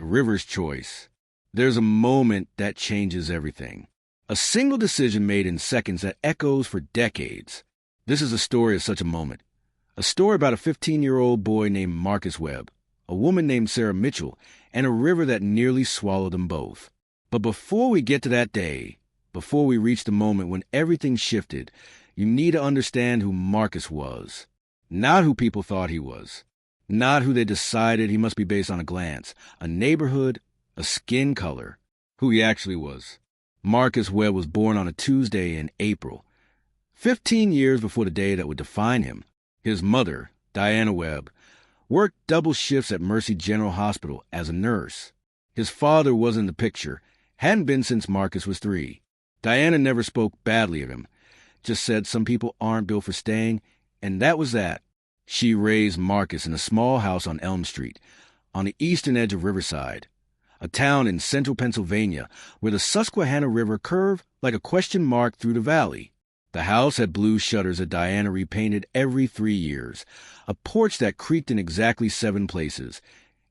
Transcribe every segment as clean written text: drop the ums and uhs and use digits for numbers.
River's choice. There's a moment that changes everything. A single decision made in seconds that echoes for decades. This is a story of such a moment. A story about a 15-year-old boy named Marcus Webb, a woman named Sarah Mitchell, and a river that nearly swallowed them both. But before we get to that day, before we reach the moment when everything shifted, you need to understand who Marcus was. Not who people thought he was. Not who they decided he must be based on a glance, a neighborhood, a skin color. Who he actually was. Marcus Webb was born on a Tuesday in April, 15 years before the day that would define him. His mother, Diana Webb, worked double shifts at Mercy General Hospital as a nurse. His father wasn't in the picture, hadn't been since Marcus was 3. Diana never spoke badly of him, just said some people aren't built for staying, and that was that. She raised Marcus in a small house on Elm Street, on the eastern edge of Riverside, a town in central Pennsylvania where the Susquehanna River curved like a question mark through the valley. The house had blue shutters that Diana repainted every 3 years, a porch that creaked in exactly 7 places,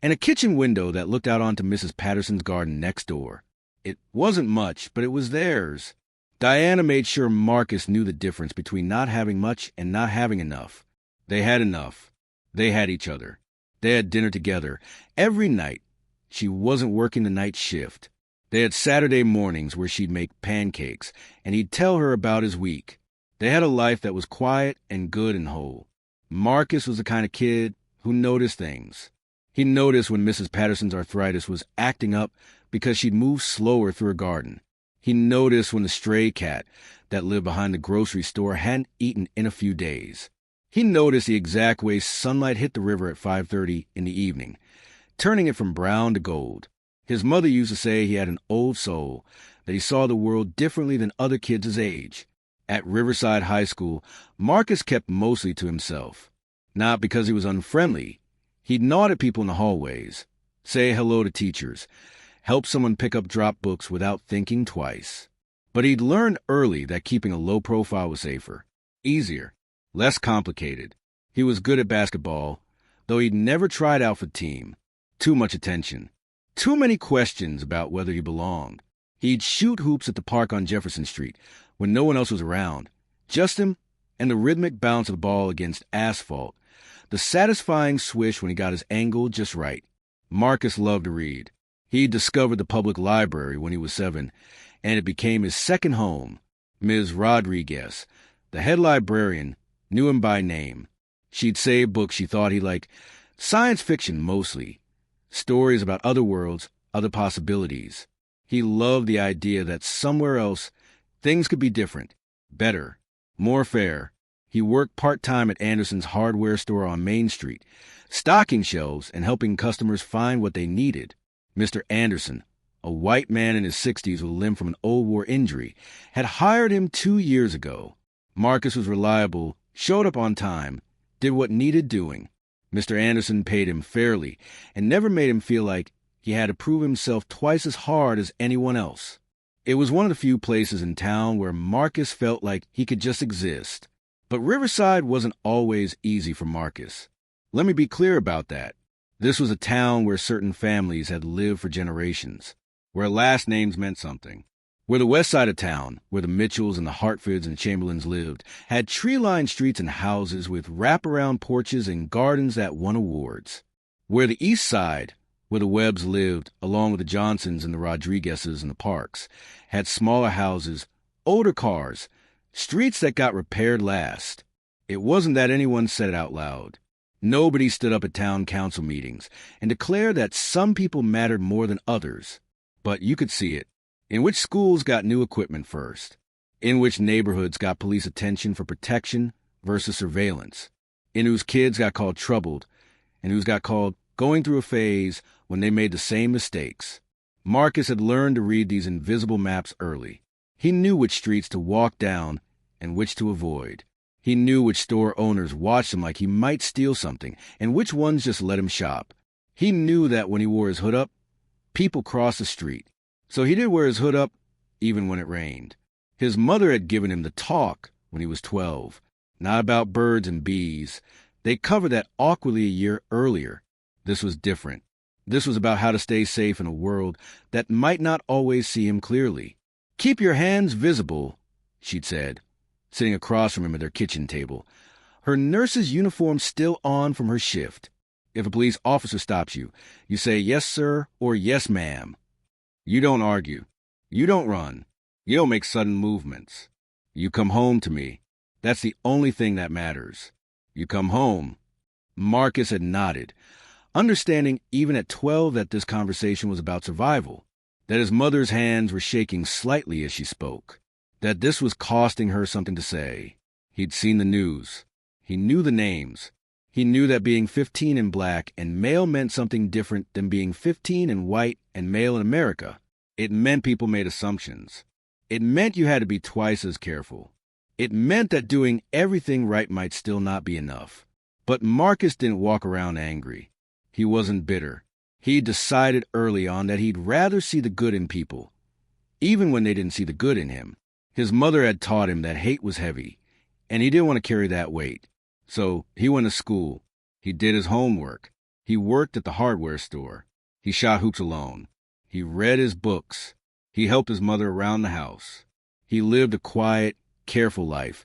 and a kitchen window that looked out onto Mrs. Patterson's garden next door. It wasn't much, but it was theirs. Diana made sure Marcus knew the difference between not having much and not having enough. They had enough. They had each other. They had dinner together every night. She wasn't working the night shift. They had Saturday mornings where she'd make pancakes, and he'd tell her about his week. They had a life that was quiet and good and whole. Marcus was the kind of kid who noticed things. He noticed when Mrs. Patterson's arthritis was acting up because she'd moved slower through her garden. He noticed when the stray cat that lived behind the grocery store hadn't eaten in a few days. He noticed the exact way sunlight hit the river at 5:30 in the evening, turning it from brown to gold. His mother used to say he had an old soul, that he saw the world differently than other kids his age. At Riverside High School, Marcus kept mostly to himself. Not because he was unfriendly. He'd nod at people in the hallways, say hello to teachers, help someone pick up drop books without thinking twice. But he'd learned early that keeping a low profile was safer, easier, less complicated. He was good at basketball, though he'd never tried out for the team. Too much attention. Too many questions about whether he belonged. He'd shoot hoops at the park on Jefferson Street when no one else was around. Just him and the rhythmic bounce of the ball against asphalt. The satisfying swish when he got his angle just right. Marcus loved to read. He discovered the public library when he was 7, and it became his second home. Ms. Rodriguez, the head librarian, knew him by name. She'd save books she thought he liked, science fiction mostly, stories about other worlds, other possibilities. He loved the idea that somewhere else things could be different, better, more fair. He worked part-time at Anderson's hardware store on Main Street, stocking shelves and helping customers find what they needed. Mr. Anderson, a white man in his 60s with a limb from an old war injury, had hired him 2 years ago. Marcus was reliable, showed up on time, did what needed doing. Mr. Anderson paid him fairly and never made him feel like he had to prove himself twice as hard as anyone else. It was one of the few places in town where Marcus felt like he could just exist. But Riverside wasn't always easy for Marcus. Let me be clear about that. This was a town where certain families had lived for generations, where last names meant something, where the west side of town, where the Mitchells and the Hartfords and Chamberlains lived, had tree-lined streets and houses with wraparound porches and gardens that won awards, where the east side, where the Webbs lived, along with the Johnsons and the Rodriguezes and the Parks, had smaller houses, older cars, streets that got repaired last. It wasn't that anyone said it out loud. Nobody stood up at town council meetings and declared that some people mattered more than others. But you could see it. In which schools got new equipment first. In which neighborhoods got police attention for protection versus surveillance. In whose kids got called troubled and whose got called going through a phase when they made the same mistakes. Marcus had learned to read these invisible maps early. He knew which streets to walk down and which to avoid. He knew which store owners watched him like he might steal something and which ones just let him shop. He knew that when he wore his hood up, people crossed the street. So he did wear his hood up even when it rained. His mother had given him the talk when he was 12, not about birds and bees. They covered that awkwardly a year earlier. This was different. This was about how to stay safe in a world that might not always see him clearly. "Keep your hands visible," she'd said, sitting across from him at their kitchen table, her nurse's uniform still on from her shift. "If a police officer stops you, you say yes, sir, or yes, ma'am. You don't argue. You don't run. You don't make sudden movements. You come home to me. That's the only thing that matters. You come home." Marcus had nodded, understanding even at 12 that this conversation was about survival, that his mother's hands were shaking slightly as she spoke, that this was costing her something to say. He'd seen the news. He knew the names. He knew that being 15 and black and male meant something different than being 15 and white and male in America. It meant people made assumptions. It meant you had to be twice as careful. It meant that doing everything right might still not be enough. But Marcus didn't walk around angry. He wasn't bitter. He decided early on that he'd rather see the good in people, even when they didn't see the good in him. His mother had taught him that hate was heavy, and he didn't want to carry that weight. So he went to school. He did his homework. He worked at the hardware store. He shot hoops alone. He read his books. He helped his mother around the house. He lived a quiet, careful life,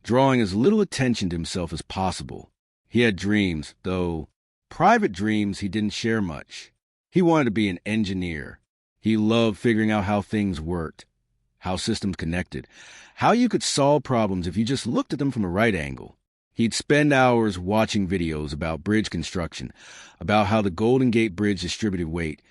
drawing as little attention to himself as possible. He had dreams, though private dreams he didn't share much. He wanted to be an engineer. He loved figuring out how things worked, how systems connected, how you could solve problems if you just looked at them from the right angle. He'd spend hours watching videos about bridge construction, about how the Golden Gate Bridge distributed weight,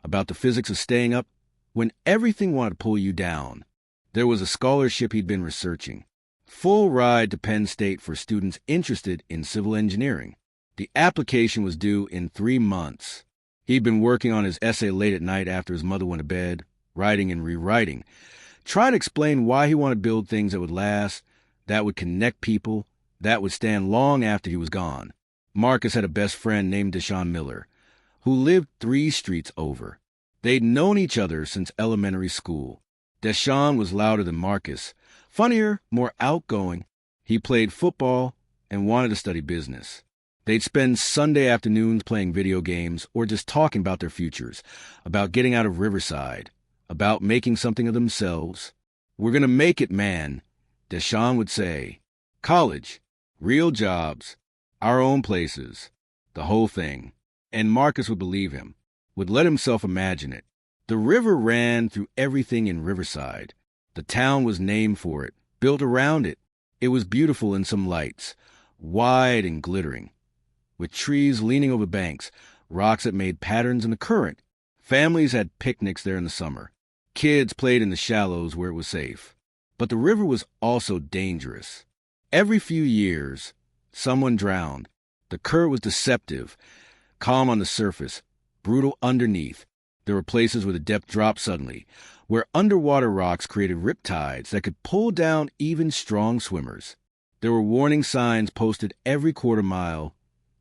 about the physics of staying up when everything wanted to pull you down. There was a scholarship he'd been researching. Full ride to Penn State for students interested in civil engineering. The application was due in 3 months. He'd been working on his essay late at night after his mother went to bed, writing and rewriting, trying to explain why he wanted to build things that would last, that would connect people, that would stand long after he was gone. Marcus had a best friend named Deshaun Miller, who lived 3 streets over. They'd known each other since elementary school. Deshaun was louder than Marcus, funnier, more outgoing. He played football and wanted to study business. They'd spend Sunday afternoons playing video games or just talking about their futures, about getting out of Riverside, about making something of themselves. "We're going to make it, man," Deshaun would say. "College, real jobs, our own places, the whole thing." And Marcus would believe him, would let himself imagine it. The river ran through everything in Riverside. The town was named for it, built around it. It was beautiful in some lights, wide and glittering, with trees leaning over banks, rocks that made patterns in the current. Families had picnics there in the summer. Kids played in the shallows where it was safe. But the river was also dangerous. Every few years, someone drowned. The current was deceptive, calm on the surface, brutal underneath. There were places where the depth dropped suddenly, where underwater rocks created riptides that could pull down even strong swimmers. There were warning signs posted every quarter mile.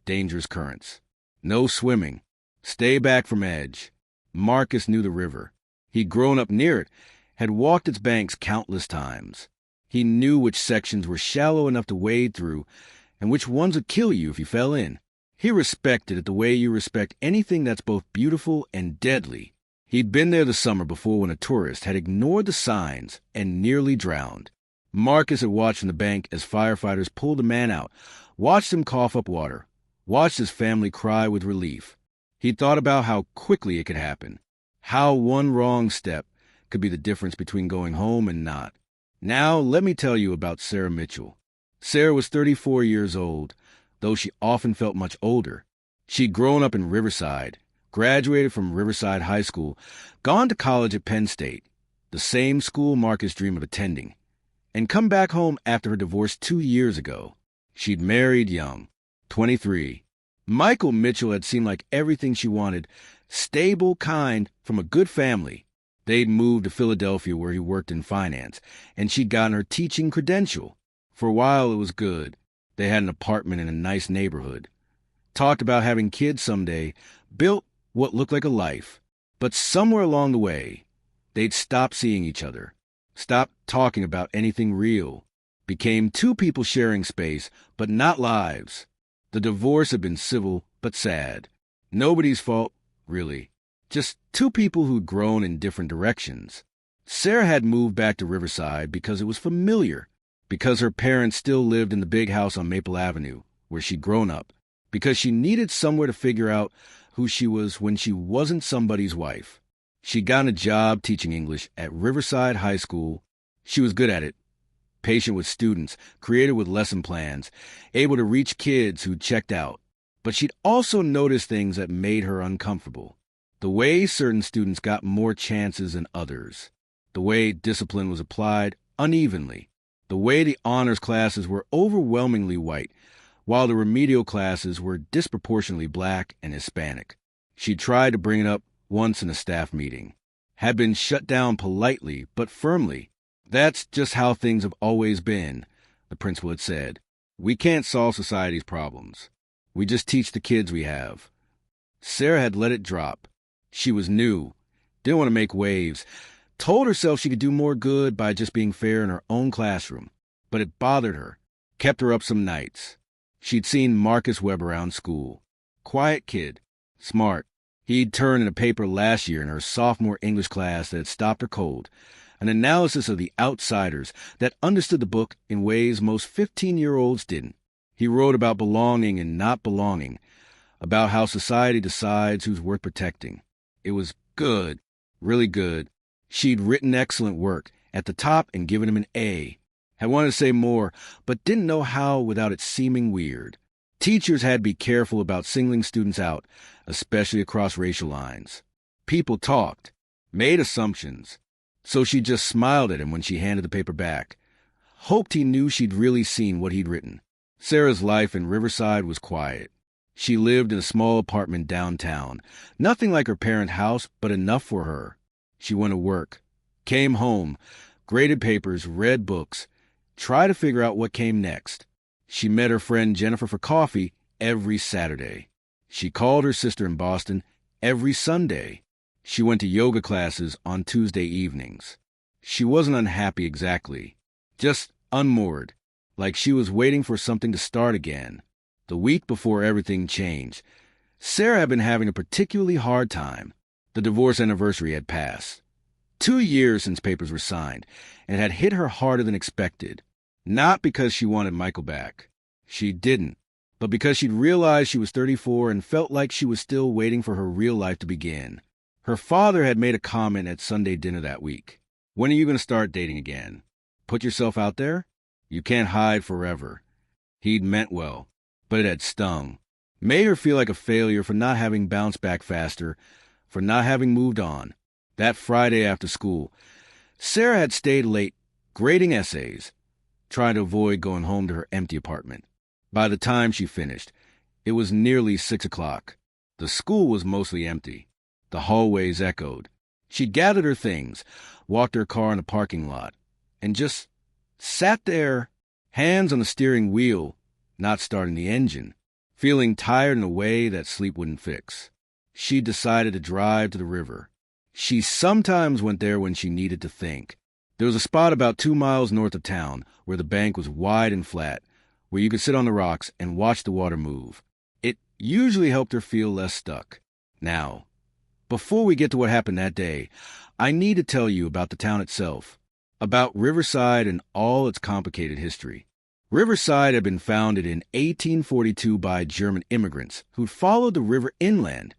Dangerous currents. No swimming. Stay back from edge. Marcus knew the river. He'd grown up near it, had walked its banks countless times. He knew which sections were shallow enough to wade through and which ones would kill you if you fell in. He respected it the way you respect anything that's both beautiful and deadly. He'd been there the summer before when a tourist had ignored the signs and nearly drowned. Marcus had watched from the bank as firefighters pulled the man out, watched him cough up water, watched his family cry with relief. He'd thought about how quickly it could happen, how one wrong step could be the difference between going home and not. Now let me tell you about Sarah Mitchell. Sarah was 34 years old, though she often felt much older. She'd grown up in Riverside, graduated from Riverside High School, gone to college at Penn State, the same school Marcus dreamed of attending, and come back home after her divorce 2 years ago. She'd married young, 23. Michael Mitchell had seemed like everything she wanted, stable, kind, from a good family. They'd moved to Philadelphia where he worked in finance, and she'd gotten her teaching credential. For a while it was good. They had an apartment in a nice neighborhood. Talked about having kids someday, built what looked like a life. But somewhere along the way, they'd stopped seeing each other, stopped talking about anything real, became 2 people sharing space, but not lives. The divorce had been civil, but sad. Nobody's fault, really. Just two people who'd grown in different directions. Sarah had moved back to Riverside because it was familiar, because her parents still lived in the big house on Maple Avenue, where she'd grown up, because she needed somewhere to figure out who she was when she wasn't somebody's wife. She'd gotten a job teaching English at Riverside High School. She was good at it, patient with students, creative with lesson plans, able to reach kids who'd checked out. But she'd also noticed things that made her uncomfortable. The way certain students got more chances than others. The way discipline was applied unevenly. The way the honors classes were overwhelmingly white, while the remedial classes were disproportionately black and Hispanic. She tried to bring it up once in a staff meeting. Had been shut down politely but firmly. That's just how things have always been, the principal had said. We can't solve society's problems. We just teach the kids we have. Sarah had let it drop. She was new, didn't want to make waves, told herself she could do more good by just being fair in her own classroom. But it bothered her, kept her up some nights. She'd seen Marcus Webb around school. Quiet kid, smart. He'd turned in a paper last year in her sophomore English class that had stopped her cold, an analysis of the outsiders that understood the book in ways most 15-year-olds didn't. He wrote about belonging and not belonging, about how society decides who's worth protecting. It was good, really good. She'd written excellent work, at the top and given him an A. Had wanted to say more, but didn't know how without it seeming weird. Teachers had to be careful about singling students out, especially across racial lines. People talked, made assumptions. So she just smiled at him when she handed the paper back. Hoped he knew she'd really seen what he'd written. Sarah's life in Riverside was quiet. She lived in a small apartment downtown. Nothing like her parents' house, but enough for her. She went to work, came home, graded papers, read books, tried to figure out what came next. She met her friend Jennifer for coffee every Saturday. She called her sister in Boston every Sunday. She went to yoga classes on Tuesday evenings. She wasn't unhappy exactly, just unmoored, like she was waiting for something to start again. The week before everything changed, Sarah had been having a particularly hard time. The divorce anniversary had passed. 2 years since papers were signed, and it had hit her harder than expected. Not because she wanted Michael back. She didn't. But because she'd realized she was 34 and felt like she was still waiting for her real life to begin. Her father had made a comment at Sunday dinner that week. When are you going to start dating again? Put yourself out there? You can't hide forever. He'd meant well, but it had stung. Made her feel like a failure for not having bounced back faster, for not having moved on. That Friday after school, Sarah had stayed late, grading essays, trying to avoid going home to her empty apartment. By the time she finished, it was nearly 6 o'clock. The school was mostly empty. The hallways echoed. She gathered her things, walked her car in the parking lot, and just sat there, hands on the steering wheel, not starting the engine, feeling tired in a way that sleep wouldn't fix. She decided to drive to the river. She sometimes went there when she needed to think. There was a spot about 2 miles north of town where the bank was wide and flat, where you could sit on the rocks and watch the water move. It usually helped her feel less stuck. Now, before we get to what happened that day, I need to tell you about the town itself, about Riverside and all its complicated history. Riverside had been founded in 1842 by German immigrants who'd followed the river inland,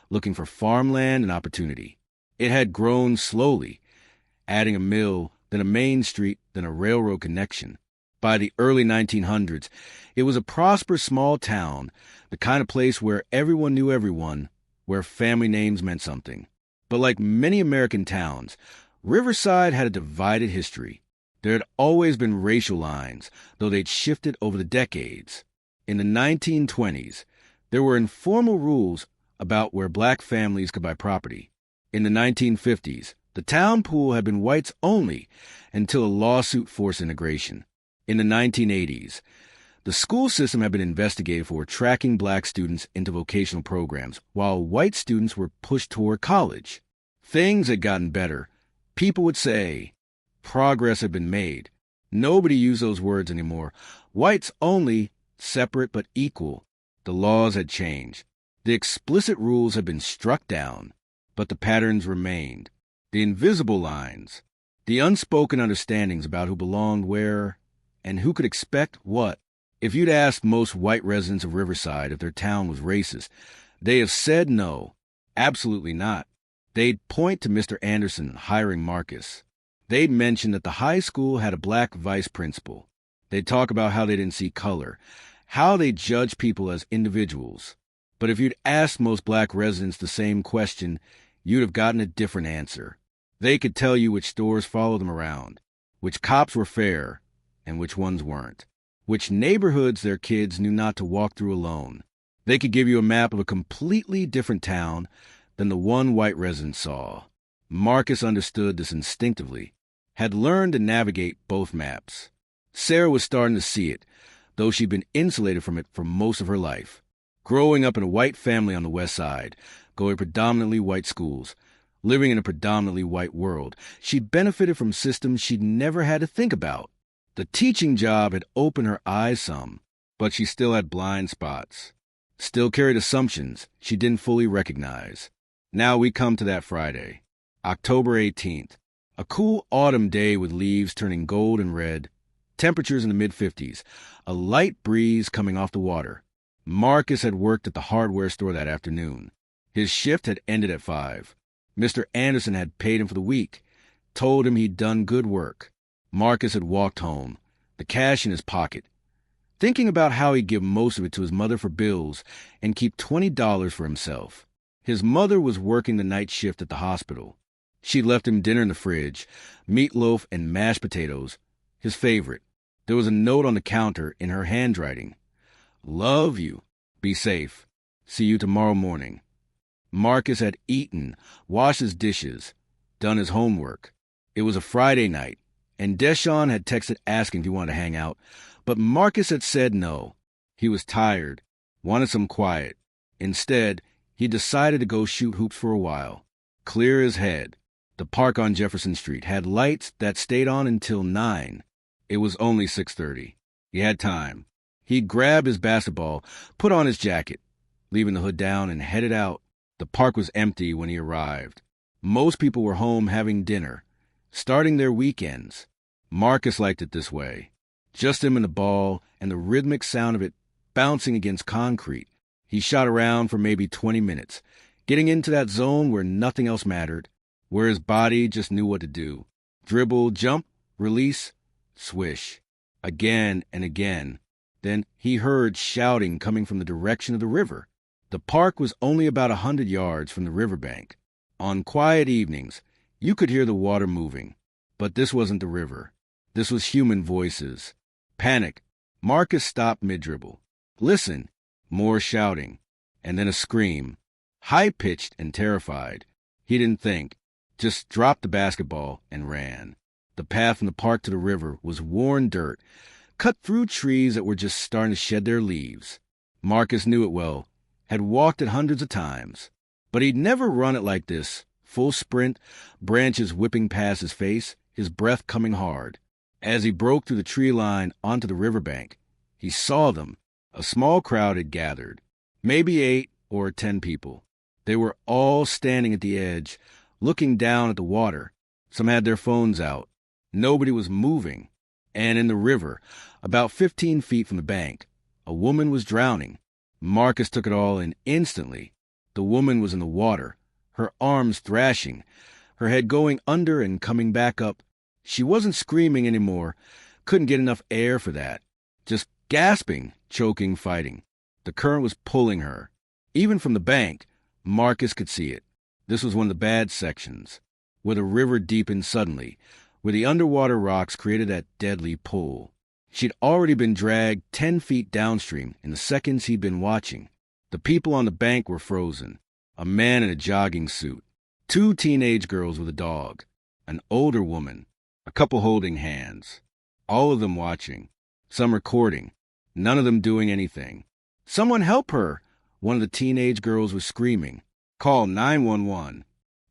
looking for farmland and opportunity. It had grown slowly, adding a mill, then a main street, then a railroad connection. By the early 1900s, it was a prosperous small town, the kind of place where everyone knew everyone, where family names meant something. But like many American towns, Riverside had a divided history. There had always been racial lines, though they'd shifted over the decades. In the 1920s, there were informal rules about where black families could buy property. In the 1950s, the town pool had been whites only until a lawsuit forced integration. In the 1980s, the school system had been investigated for tracking black students into vocational programs, while white students were pushed toward college. Things had gotten better. People would say progress had been made. Nobody used those words anymore. Whites only, separate but equal. The laws had changed. The explicit rules had been struck down, but the patterns remained. The invisible lines, the unspoken understandings about who belonged where and who could expect what. If you'd asked most white residents of Riverside if their town was racist, they'd have said no, absolutely not. They'd point to Mr. Anderson hiring Marcus. They'd mention that the high school had a black vice principal. They'd talk about how they didn't see color, how they judged people as individuals. But if you'd asked most black residents the same question, you'd have gotten a different answer. They could tell you which stores followed them around, which cops were fair, and which ones weren't, which neighborhoods their kids knew not to walk through alone. They could give you a map of a completely different town than the one white resident saw. Marcus understood this instinctively, had learned to navigate both maps. Sarah was starting to see it, though she'd been insulated from it for most of her life. Growing up in a white family on the West Side, going to predominantly white schools, living in a predominantly white world, she benefited from systems she'd never had to think about. The teaching job had opened her eyes some, but she still had blind spots. Still carried assumptions she didn't fully recognize. Now we come to that Friday, October 18th, a cool autumn day with leaves turning gold and red, temperatures in the mid-50s, a light breeze coming off the water. Marcus had worked at the hardware store that afternoon. His shift had ended at 5. Mr. Anderson had paid him for the week, told him he'd done good work. Marcus had walked home, the cash in his pocket, thinking about how he'd give most of it to his mother for bills and keep $20 for himself. His mother was working the night shift at the hospital. She'd left him dinner in the fridge, meatloaf and mashed potatoes, his favorite. There was a note on the counter in her handwriting. Love you. Be safe. See you tomorrow morning. Marcus had eaten, washed his dishes, done his homework. It was a Friday night, and Deshawn had texted asking if he wanted to hang out, but Marcus had said no. He was tired, wanted some quiet. Instead, he decided to go shoot hoops for a while. Clear his head. The park on Jefferson Street had lights that stayed on until 9. It was only 6:30. He had time. He grabbed his basketball, put on his jacket, leaving the hood down, and headed out. The park was empty when he arrived. Most people were home having dinner, starting their weekends. Marcus liked it this way. Just him and the ball and the rhythmic sound of it bouncing against concrete. He shot around for maybe 20 minutes, getting into that zone where nothing else mattered, where his body just knew what to do. Dribble, jump, release, swish. Again and again. Then he heard shouting coming from the direction of the river. The park was only about 100 yards from the riverbank. On quiet evenings, you could hear the water moving. But this wasn't the river. This was human voices. Panic. Marcus stopped mid-dribble. Listen. More shouting. And then a scream. High-pitched and terrified. He didn't think. Just dropped the basketball and ran. The path from the park to the river was worn dirt, cut through trees that were just starting to shed their leaves. Marcus knew it well, had walked it hundreds of times. But he'd never run it like this, full sprint, branches whipping past his face, his breath coming hard. As he broke through the tree line onto the riverbank, he saw them. A small crowd had gathered, maybe 8 or 10 people. They were all standing at the edge, looking down at the water. Some had their phones out. Nobody was moving. And in the river, about 15 feet from the bank, a woman was drowning. Marcus took it all in instantly. The woman was in the water, her arms thrashing, her head going under and coming back up. She wasn't screaming anymore, couldn't get enough air for that. Just gasping, choking, fighting. The current was pulling her. Even from the bank, Marcus could see it. This was one of the bad sections, where the river deepened suddenly, where the underwater rocks created that deadly pull. She'd already been dragged 10 feet downstream in the seconds he'd been watching. The people on the bank were frozen. A man in a jogging suit. 2 teenage girls with a dog. An older woman. A couple holding hands. All of them watching. Some recording. None of them doing anything. Someone help her! One of the teenage girls was screaming. Call 911.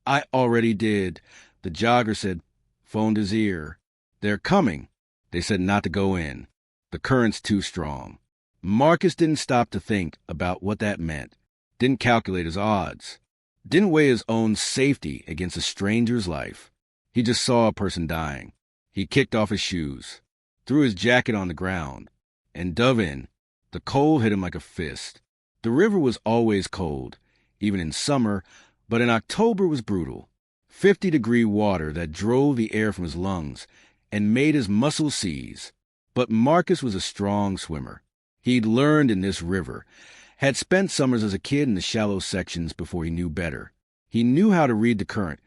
I already did. The jogger said, phoned his ear. They're coming. They said not to go in. The current's too strong. Marcus didn't stop to think about what that meant. didn't calculate his odds, didn't weigh his own safety against a stranger's life. He just saw a person dying. He kicked off his shoes, threw his jacket on the ground, and dove in. The cold hit him like a fist. The river was always cold, even in summer, but in October was brutal. 50-degree water that drove the air from his lungs and made his muscles seize. But Marcus was a strong swimmer. He'd learned in this river, had spent summers as a kid in the shallow sections before he knew better. He knew how to read the current,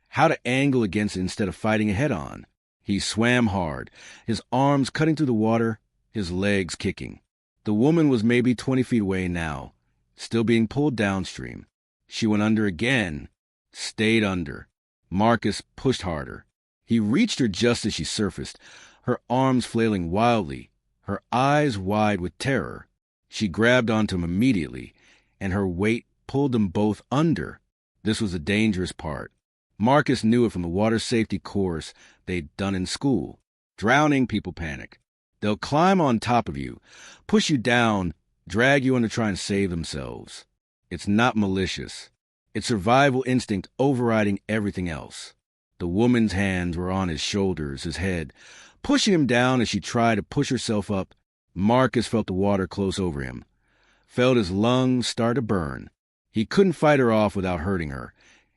how to angle against it instead of fighting it head-on. He swam hard, his arms cutting through the water, his legs kicking. The woman was maybe 20 feet away now, still being pulled downstream. She went under again, stayed under. Marcus pushed harder. He reached her just as she surfaced, her arms flailing wildly, her eyes wide with terror. She grabbed onto him immediately, and her weight pulled them both under. This was the dangerous part. Marcus knew it from the water safety course they'd done in school. Drowning people panic. They'll climb on top of you, push you down, drag you under to try and save themselves. It's not malicious. It's survival instinct overriding everything else. The woman's hands were on his shoulders, his head, pushing him down as she tried to push herself up. Marcus felt the water close over him, felt his lungs start to burn. He couldn't fight her off without hurting her,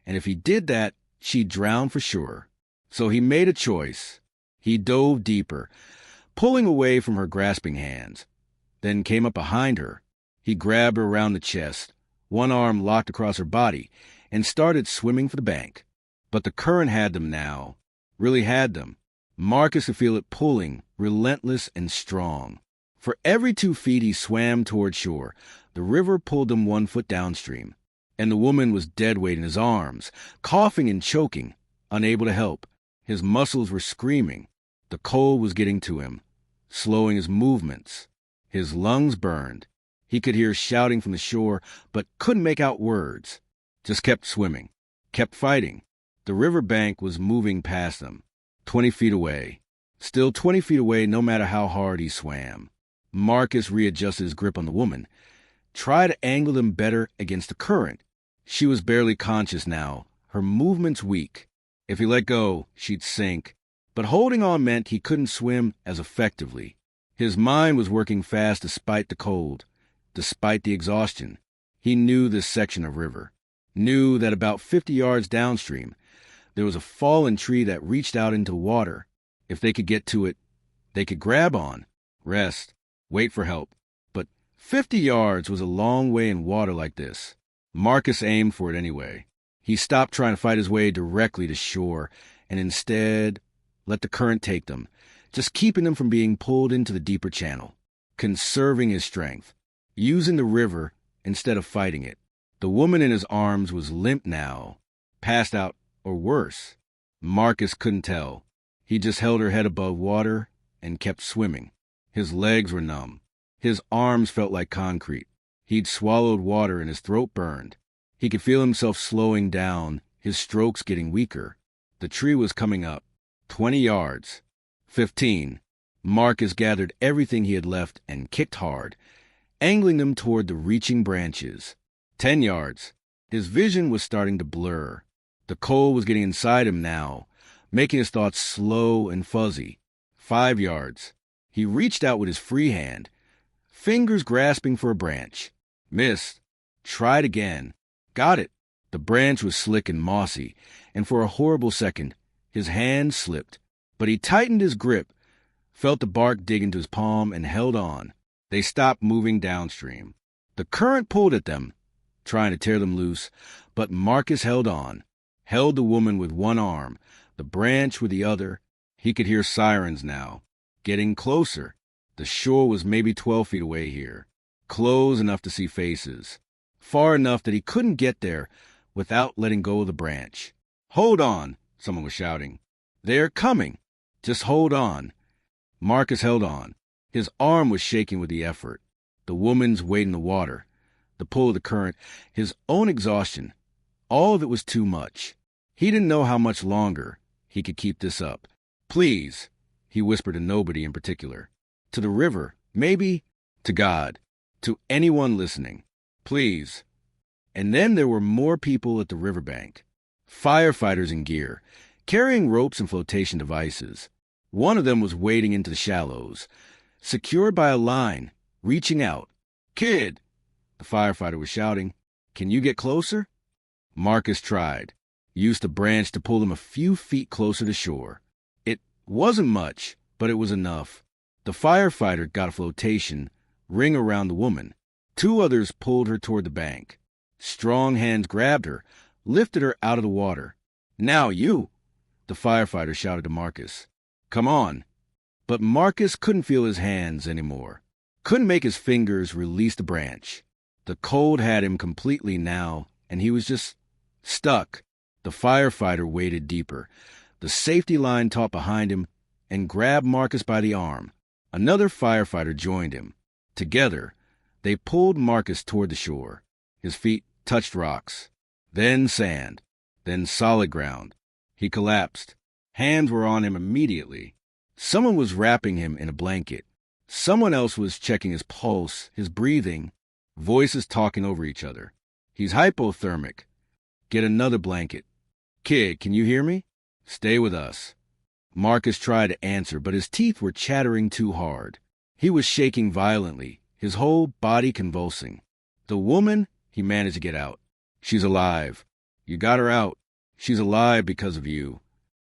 and if he did that, she'd drown for sure. So he made a choice. He dove deeper, pulling away from her grasping hands, then came up behind her. He grabbed her around the chest, one arm locked across her body, and started swimming for the bank. But the current had them now, really had them. Marcus could feel it pulling, relentless and strong. For every 2 feet he swam toward shore, the river pulled him 1 foot downstream, and the woman was dead weight in his arms, coughing and choking, unable to help. His muscles were screaming. The cold was getting to him, slowing his movements. His lungs burned. He could hear shouting from the shore, but couldn't make out words. Just kept swimming, kept fighting. The river bank was moving past them, 20 feet away. Still 20 feet away no matter how hard he swam. Marcus readjusted his grip on the woman, tried to angle them better against the current. She was barely conscious now, her movements weak. If he let go, she'd sink. But holding on meant he couldn't swim as effectively. His mind was working fast despite the cold, despite the exhaustion. He knew this section of river, knew that about 50 yards downstream, there was a fallen tree that reached out into the water. If they could get to it, they could grab on, rest, wait for help. But 50 yards was a long way in water like this. Marcus aimed for it anyway. He stopped trying to fight his way directly to shore and instead let the current take them, just keeping them from being pulled into the deeper channel, conserving his strength, using the river instead of fighting it. The woman in his arms was limp now, passed out or worse. Marcus couldn't tell. He just held her head above water and kept swimming. His legs were numb. His arms felt like concrete. He'd swallowed water and his throat burned. He could feel himself slowing down, his strokes getting weaker. The tree was coming up. 20 yards. 15. Marcus gathered everything he had left and kicked hard, angling them toward the reaching branches. 10 yards. His vision was starting to blur. The cold was getting inside him now, making his thoughts slow and fuzzy. 5 yards. He reached out with his free hand, fingers grasping for a branch. Missed. Tried again. Got it. The branch was slick and mossy, and for a horrible second, his hand slipped. But he tightened his grip, felt the bark dig into his palm, and held on. They stopped moving downstream. The current pulled at them, trying to tear them loose, but Marcus held on, held the woman with one arm, the branch with the other. He could hear sirens now, getting closer. The shore was maybe 12 feet away here, close enough to see faces, far enough that he couldn't get there without letting go of the branch. "Hold on," someone was shouting. "They're coming. Just hold on." Marcus held on. His arm was shaking with the effort. The woman's weight in the water, the pull of the current, his own exhaustion. All of it was too much. He didn't know how much longer he could keep this up. "Please," he whispered to nobody in particular. To the river, maybe, to God, to anyone listening. "Please, And then there were more people at the riverbank. Firefighters in gear, carrying ropes and flotation devices. One of them was wading into the shallows, secured by a line, reaching out. "Kid!" the firefighter was shouting. "Can you get closer?" Marcus tried, used a branch to pull him a few feet closer to shore. It wasn't much, but it was enough. The firefighter got a flotation ring around the woman. Two others pulled her toward the bank. Strong hands grabbed her, lifted her out of the water. "Now you!" the firefighter shouted to Marcus. "Come on." But Marcus couldn't feel his hands anymore. Couldn't make his fingers release the branch. The cold had him completely now, and he was just stuck. The firefighter waded deeper. The safety line taut behind him and grabbed Marcus by the arm. Another firefighter joined him. Together, they pulled Marcus toward the shore. His feet touched rocks, then sand, then solid ground. He collapsed. Hands were on him immediately. Someone was wrapping him in a blanket. Someone else was checking his pulse, his breathing, voices talking over each other. "He's hypothermic. Get another blanket. Kid, can you hear me? Stay with us." Marcus tried to answer, but his teeth were chattering too hard. He was shaking violently, his whole body convulsing. "The woman," he managed to get out. "She's alive. You got her out. She's alive because of you."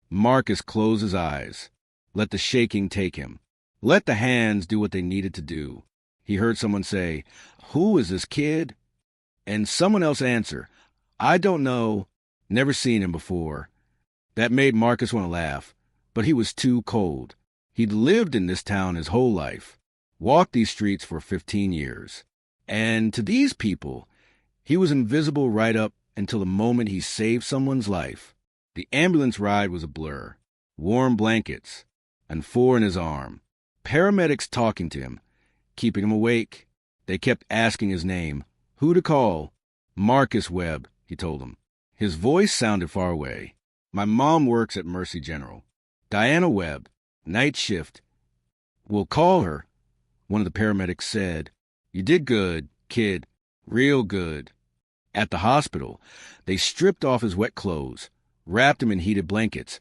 Marcus closed his eyes. Let the shaking take him. Let the hands do what they needed to do. He heard someone say, "Who is this kid?" And someone else answer, "I don't know. Never seen him before." That made Marcus want to laugh, but he was too cold. He'd lived in this town his whole life, walked these streets for 15 years. And to these people, he was invisible right up until the moment he saved someone's life. The ambulance ride was a blur. Warm blankets, and 4 in his arm. Paramedics talking to him, keeping him awake. They kept asking his name, who to call. "Marcus Webb," he told them. His voice sounded far away. "My mom works at Mercy General. Diana Webb, night shift. We'll call her," one of the paramedics said. "You did good, kid. Real good." At the hospital, they stripped off his wet clothes, wrapped him in heated blankets,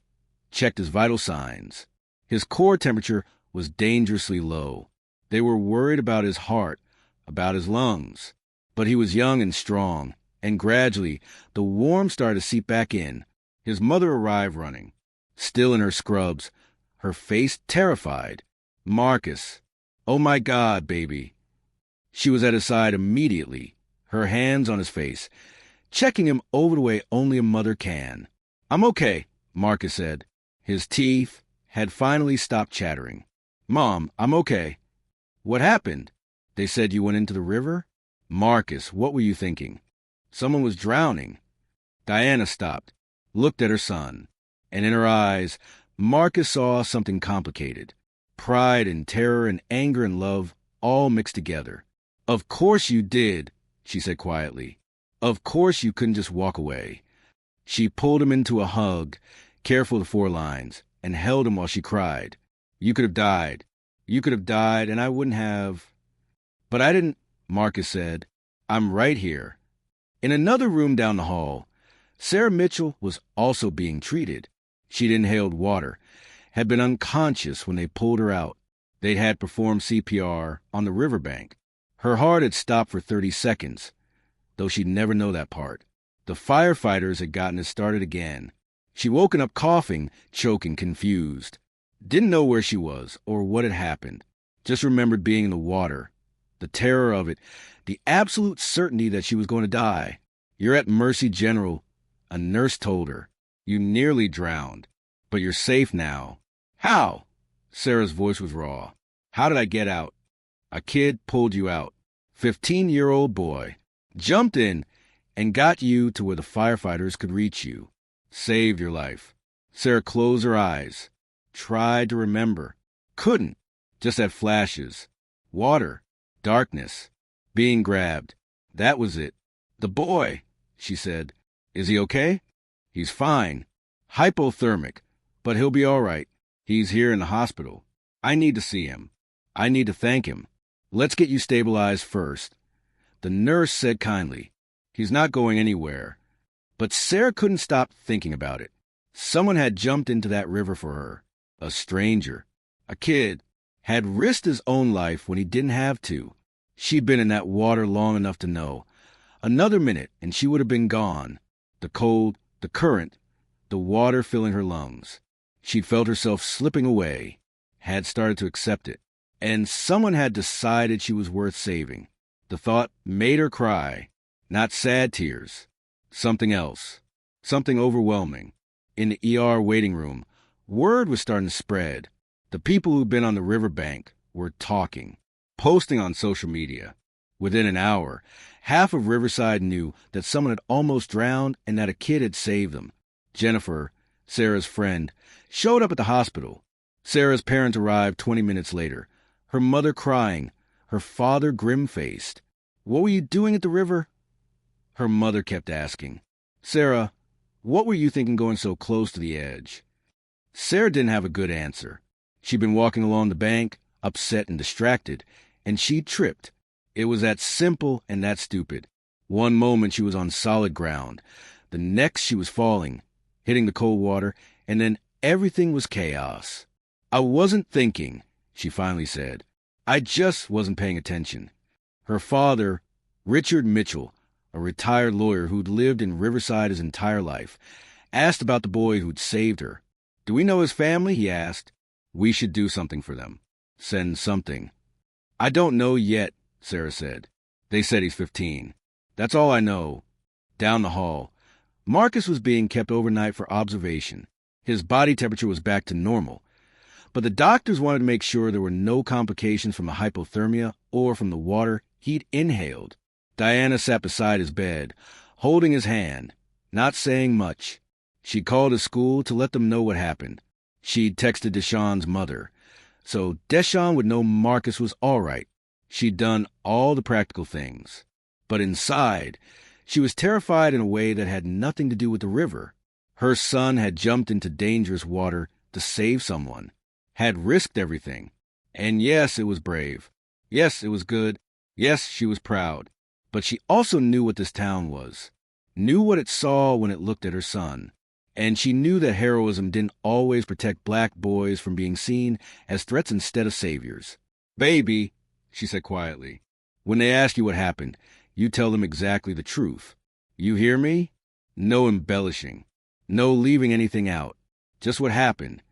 checked his vital signs. His core temperature was dangerously low. They were worried about his heart, about his lungs. But he was young and strong, and gradually the warmth started to seep back in. His mother arrived running, still in her scrubs, her face terrified. "Marcus, oh my God, baby." She was at his side immediately, her hands on his face, checking him over the way only a mother can. "I'm okay," Marcus said. His teeth had finally stopped chattering. "Mom, I'm okay." "What happened?" "They said you went into the river?" "Marcus, what were you thinking?" "Someone was drowning." Diana stopped, looked at her son, and in her eyes, Marcus saw something complicated. Pride and terror and anger and love all mixed together. "Of course you did," she said quietly. "Of course you couldn't just walk away." She pulled him into a hug, careful of the 4 lines, and held him while she cried. "You could have died. You could have died, and I wouldn't have." "But I didn't," Marcus said. "I'm right here." In another room down the hall, Sarah Mitchell was also being treated. She'd inhaled water, had been unconscious when they pulled her out. They'd had performed CPR on the riverbank. Her heart had stopped for 30 seconds, though she'd never know that part. The firefighters had gotten it started again. She'd woken up coughing, choking, confused. Didn't know where she was or what had happened. Just remembered being in the water, the terror of it, the absolute certainty that she was going to die. "You're at Mercy General," a nurse told her. "You nearly drowned, but you're safe now." "How?" Sarah's voice was raw. "How did I get out?" "A kid pulled you out. 15-year-old boy. Jumped in and got you to where the firefighters could reach you. Saved your life." Sarah closed her eyes, tried to remember. Couldn't. Just had flashes. Water. Darkness. Being grabbed. That was it. "The boy," she said. "Is he okay?" "He's fine. Hypothermic. But he'll be all right. He's here in the hospital. I need to see him. I need to thank him. Let's get you stabilized first." The nurse said kindly, He's not going anywhere. But Sarah couldn't stop thinking about it. Someone had jumped into that river for her. A stranger. A kid. Had risked his own life when he didn't have to. She'd been in that water long enough to know. Another minute and she would have been gone. The cold, the current, the water filling her lungs. She'd felt herself slipping away. Had started to accept it. And someone had decided she was worth saving. The thought made her cry. Not sad tears. Something else. Something overwhelming. In the ER waiting room, word was starting to spread. The people who'd been on the riverbank were talking, posting on social media. Within an hour, half of Riverside knew that someone had almost drowned and that a kid had saved them. Jennifer, Sarah's friend, showed up at the hospital. Sarah's parents arrived 20 minutes later, her mother crying, her father grim-faced. "What were you doing at the river?" Her mother kept asking. "Sarah, what were you thinking going so close to the edge?" Sarah didn't have a good answer. She'd been walking along the bank, upset and distracted, and she tripped. It was that simple and that stupid. One moment she was on solid ground. The next she was falling, hitting the cold water, and then everything was chaos. "I wasn't thinking," she finally said. "I just wasn't paying attention." Her father, Richard Mitchell, a retired lawyer who'd lived in Riverside his entire life, asked about the boy who'd saved her. "Do we know his family?" he asked. "We should do something for them. Send something." "I don't know yet," Sarah said. "They said he's 15. That's all I know." Down the hall, Marcus was being kept overnight for observation. His body temperature was back to normal, but the doctors wanted to make sure there were no complications from the hypothermia or from the water he'd inhaled. Diana sat beside his bed, holding his hand, not saying much. She called his school to let them know what happened. She'd texted Deshawn's mother, so Deshawn would know Marcus was all right. She'd done all the practical things. But inside, she was terrified in a way that had nothing to do with the river. Her son had jumped into dangerous water to save someone, had risked everything. And yes, it was brave. Yes, it was good. Yes, she was proud. But she also knew what this town was, knew what it saw when it looked at her son. And she knew that heroism didn't always protect black boys from being seen as threats instead of saviors. "Baby," she said quietly, "when they ask you what happened, you tell them exactly the truth. You hear me? No embellishing. No leaving anything out. Just what happened."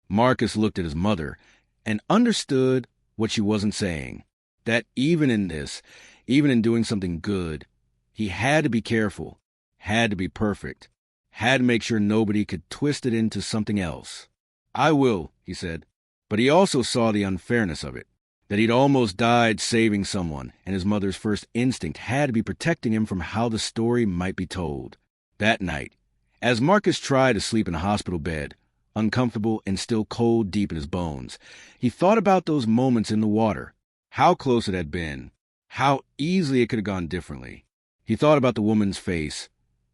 Marcus looked at his mother and understood what she wasn't saying. That even in this, even in doing something good, he had to be careful, had to be perfect, had to make sure nobody could twist it into something else. "I will," he said. But he also saw the unfairness of it, that he'd almost died saving someone, and his mother's first instinct had to be protecting him from how the story might be told. That night, as Marcus tried to sleep in a hospital bed, uncomfortable and still cold deep in his bones, he thought about those moments in the water, how close it had been, how easily it could have gone differently. He thought about the woman's face,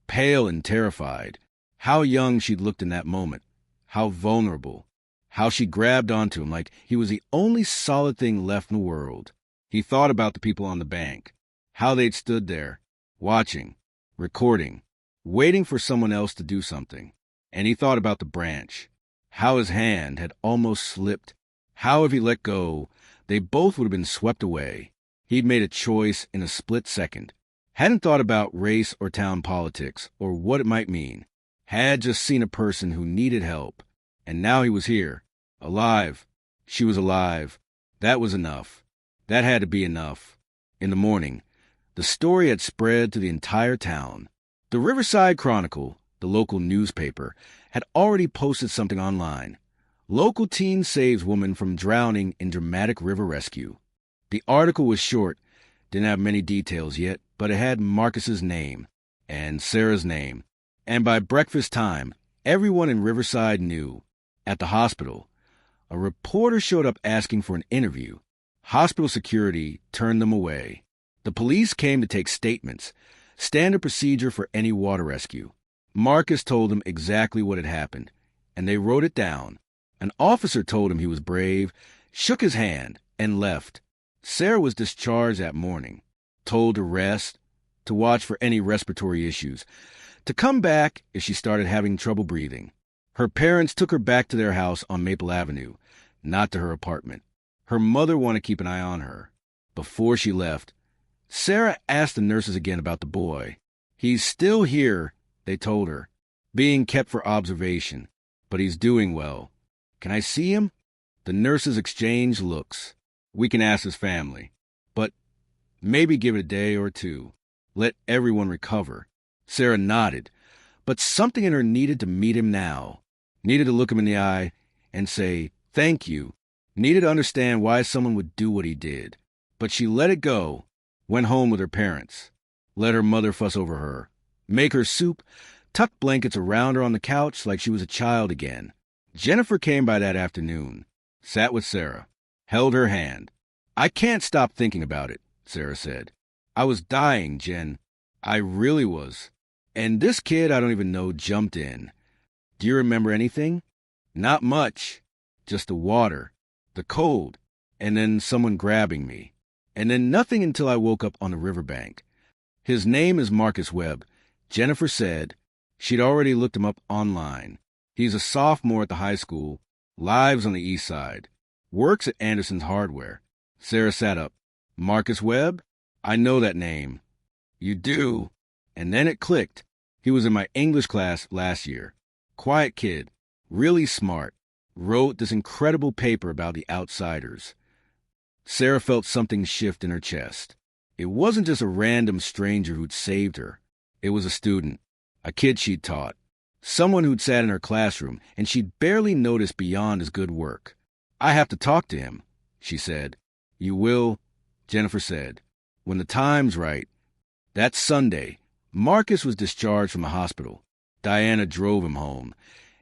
pale and terrified, how young she'd looked in that moment, how vulnerable, how she grabbed onto him like he was the only solid thing left in the world. He thought about the people on the bank, how they'd stood there, watching, recording, waiting for someone else to do something. And he thought about the branch, how his hand had almost slipped, how if he let go, they both would have been swept away. He'd made a choice in a split second. Hadn't thought about race or town politics or what it might mean. Had just seen a person who needed help. And now he was here, alive. She was alive. That was enough. That had to be enough. In the morning, the story had spread to the entire town. The Riverside Chronicle, the local newspaper, had already posted something online. Local teen saves woman from drowning in dramatic river rescue. The article was short, didn't have many details yet, but it had Marcus's name and Sarah's name. And by breakfast time, everyone in Riverside knew. At the hospital, a reporter showed up asking for an interview. Hospital security turned them away. The police came to take statements, standard procedure for any water rescue. Marcus told them exactly what had happened, and they wrote it down. An officer told him he was brave, shook his hand, and left. Sarah was discharged that morning, told to rest, to watch for any respiratory issues, to come back if she started having trouble breathing. Her parents took her back to their house on Maple Avenue, not to her apartment. Her mother wanted to keep an eye on her. Before she left, Sarah asked the nurses again about the boy. He's still here, they told her, being kept for observation, but he's doing well. Can I see him? The nurses exchanged looks. We can ask his family, but maybe give it a day or two. Let everyone recover. Sarah nodded, but something in her needed to meet him now, needed to look him in the eye and say, thank you, needed to understand why someone would do what he did. But she let it go, went home with her parents, let her mother fuss over her, make her soup, tuck blankets around her on the couch like she was a child again. Jennifer came by that afternoon, sat with Sarah, held her hand. I can't stop thinking about it, Sarah said. I was dying, Jen. I really was. And this kid I don't even know jumped in. Do you remember anything? Not much. Just the water, the cold, and then someone grabbing me. And then nothing until I woke up on the riverbank. His name is Marcus Webb. Jennifer said she'd already looked him up online. He's a sophomore at the high school, lives on the east side, works at Anderson's Hardware. Sarah sat up. Marcus Webb? I know that name. You do? And then it clicked. He was in my English class last year. Quiet kid, really smart, wrote this incredible paper about the outsiders. Sarah felt something shift in her chest. It wasn't just a random stranger who'd saved her. It was a student, a kid she'd taught, someone who'd sat in her classroom, and she'd barely noticed beyond his good work. I have to talk to him, she said. You will, Jennifer said, when the time's right. That Sunday, Marcus was discharged from the hospital. Diana drove him home,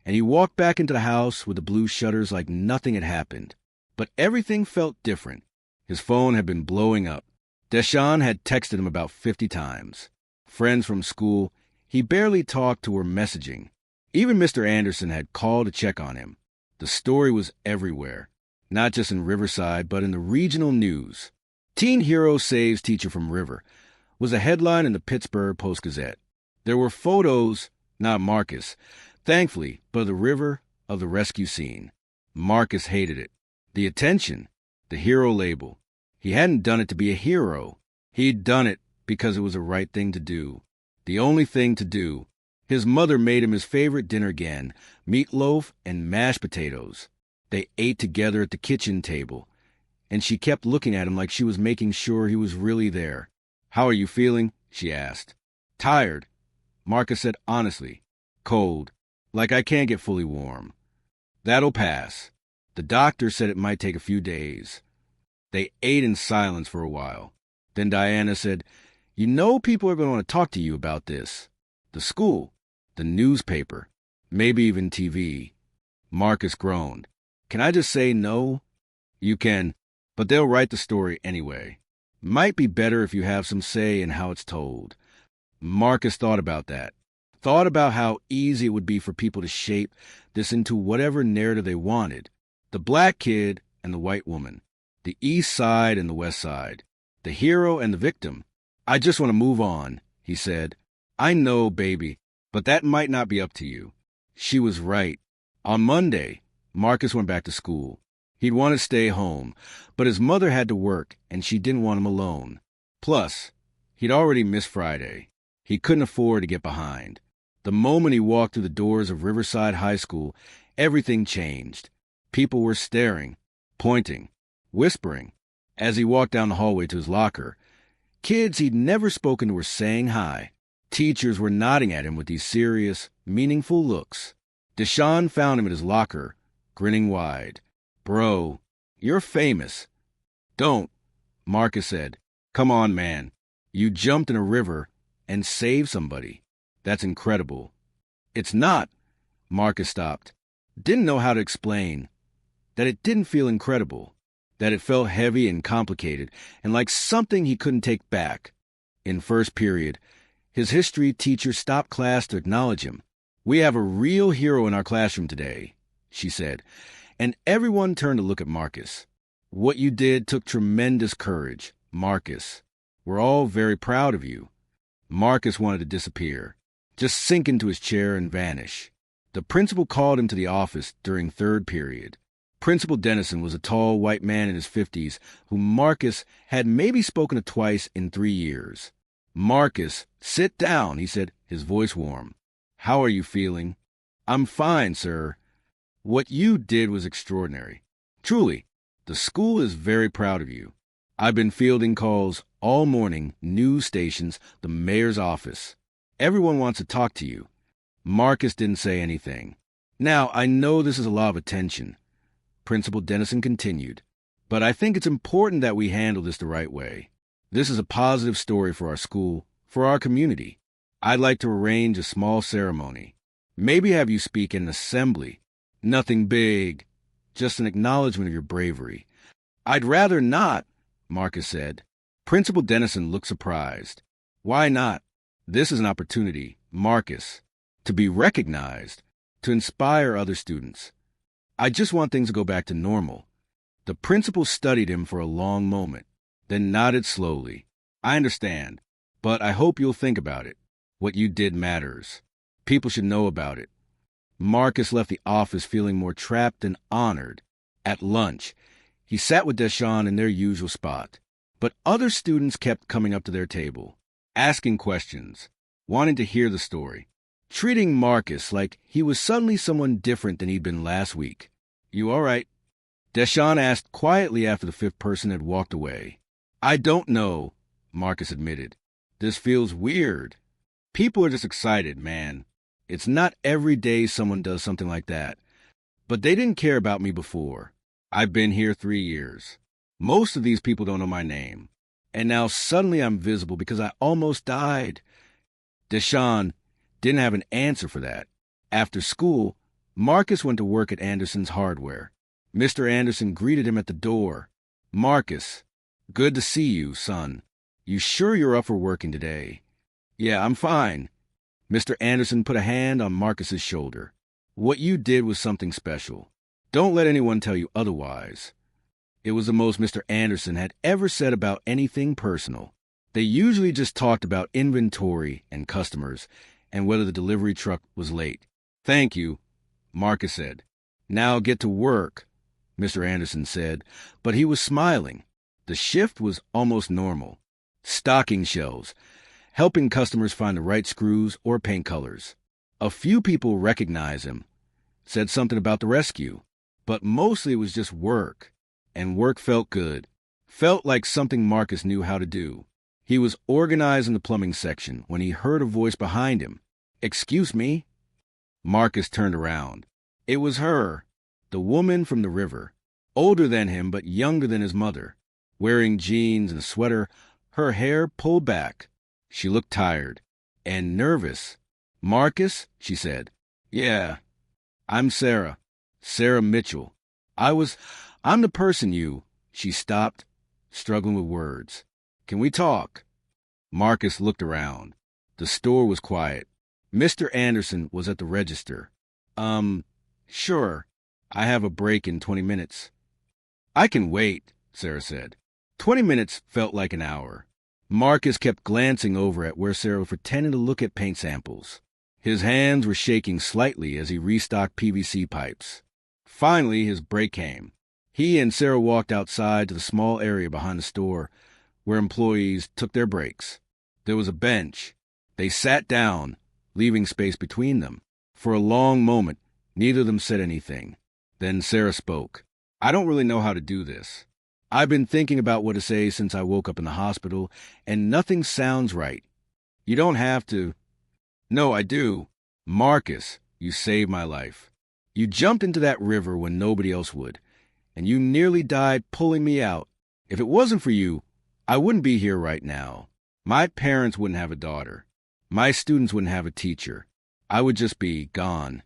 and he walked back into the house with the blue shutters like nothing had happened. But everything felt different. His phone had been blowing up. Deshawn had texted him about 50 times. Friends from school, he barely talked to, were messaging. Even Mr. Anderson had called to check on him. The story was everywhere, not just in Riverside, but in the regional news. Teen Hero Saves Teacher from River was a headline in the Pittsburgh Post-Gazette. There were photos, not Marcus, thankfully, but of the river, of the rescue scene. Marcus hated it. The attention, the hero label. He hadn't done it to be a hero. He'd done it because it was the right thing to do. The only thing to do. His mother made him his favorite dinner again, meatloaf and mashed potatoes. They ate together at the kitchen table, and she kept looking at him like she was making sure he was really there. How are you feeling? She asked. Tired, Marcus said honestly. Cold, like I can't get fully warm. That'll pass. The doctor said it might take a few days. They ate in silence for a while. Then Diana said, you know people are going to want to talk to you about this. The school, the newspaper, maybe even TV. Marcus groaned. Can I just say no? You can, but they'll write the story anyway. Might be better if you have some say in how it's told. Marcus thought about that. Thought about how easy it would be for people to shape this into whatever narrative they wanted. The black kid and the white woman. The east side and the west side. The hero and the victim. I just want to move on, he said. I know, baby, but that might not be up to you. She was right. On Monday, Marcus went back to school. He'd want to stay home, but his mother had to work, and she didn't want him alone. Plus, he'd already missed Friday. He couldn't afford to get behind. The moment he walked through the doors of Riverside High School, everything changed. People were staring, pointing, whispering. As he walked down the hallway to his locker, kids he'd never spoken to were saying hi. Teachers were nodding at him with these serious, meaningful looks. Deshawn found him at his locker, grinning wide. Bro, you're famous. Don't, Marcus said. Come on, man. You jumped in a river and saved somebody. That's incredible. It's not. Marcus stopped. Didn't know how to explain. That it didn't feel incredible. That it felt heavy and complicated and like something he couldn't take back. In first period, his history teacher stopped class to acknowledge him. We have a real hero in our classroom today, she said, and everyone turned to look at Marcus. What you did took tremendous courage, Marcus. We're all very proud of you. Marcus wanted to disappear, just sink into his chair and vanish. The principal called him to the office during third period. Principal Dennison was a tall white man in his 50s whom Marcus had maybe spoken to twice in 3 years. "Marcus, sit down," he said, his voice warm. "How are you feeling?" "I'm fine, sir. What you did was extraordinary. Truly, the school is very proud of you. I've been fielding calls all morning, news stations, the mayor's office. Everyone wants to talk to you." Marcus didn't say anything. "Now, I know this is a lot of attention," Principal Dennison continued, "but I think it's important that we handle this the right way. This is a positive story for our school, for our community. I'd like to arrange a small ceremony. Maybe have you speak in an assembly. Nothing big, just an acknowledgement of your bravery." "I'd rather not," Marcus said. Principal Dennison looked surprised. "Why not? This is an opportunity, Marcus, to be recognized, to inspire other students. I just want things to go back to normal." The principal studied him for a long moment, then nodded slowly. "I understand, but I hope you'll think about it. What you did matters. People should know about it." Marcus left the office feeling more trapped than honored. At lunch, he sat with Deshawn in their usual spot, but other students kept coming up to their table, asking questions, wanting to hear the story, treating Marcus like he was suddenly someone different than he'd been last week. "You all right?" Deshawn asked quietly after the fifth person had walked away. "I don't know," Marcus admitted. "This feels weird. People are just excited, man. It's not every day someone does something like that. But they didn't care about me before. I've been here 3 years. Most of these people don't know my name. And now suddenly I'm visible because I almost died." Deshawn didn't have an answer for that. After school, Marcus went to work at Anderson's Hardware. Mr. Anderson greeted him at the door. "Marcus, good to see you, son. You sure you're up for working today?" "Yeah, I'm fine." Mr. Anderson put a hand on Marcus's shoulder. "What you did was something special. Don't let anyone tell you otherwise." It was the most Mr. Anderson had ever said about anything personal. They usually just talked about inventory and customers and whether the delivery truck was late. "Thank you," Marcus said. "Now get to work," Mr. Anderson said, but he was smiling. The shift was almost normal. Stocking shelves, helping customers find the right screws or paint colors. A few people recognized him, said something about the rescue, but mostly it was just work. And work felt good, felt like something Marcus knew how to do. He was organizing the plumbing section when he heard a voice behind him. "Excuse me?" Marcus turned around. It was her, the woman from the river, older than him but younger than his mother, wearing jeans and a sweater, her hair pulled back. She looked tired and nervous. "Marcus," she said. "Yeah, I'm Sarah Mitchell. I'm the person you..." She stopped, struggling with words. "Can we talk?" Marcus looked around. The store was quiet. Mr. Anderson was at the register. Sure. I have a break in 20 minutes. "I can wait," Sarah said. 20 minutes felt like an hour. Marcus kept glancing over at where Sarah was pretending to look at paint samples. His hands were shaking slightly as he restocked PVC pipes. Finally, his break came. He and Sarah walked outside to the small area behind the store where employees took their breaks. There was a bench. They sat down, leaving space between them. For a long moment, neither of them said anything. Then Sarah spoke. "I don't really know how to do this. I've been thinking about what to say since I woke up in the hospital, and nothing sounds right. You don't have to." "No, I do. Marcus, you saved my life. You jumped into that river when nobody else would, and you nearly died pulling me out. If it wasn't for you, I wouldn't be here right now. My parents wouldn't have a daughter. My students wouldn't have a teacher. I would just be gone."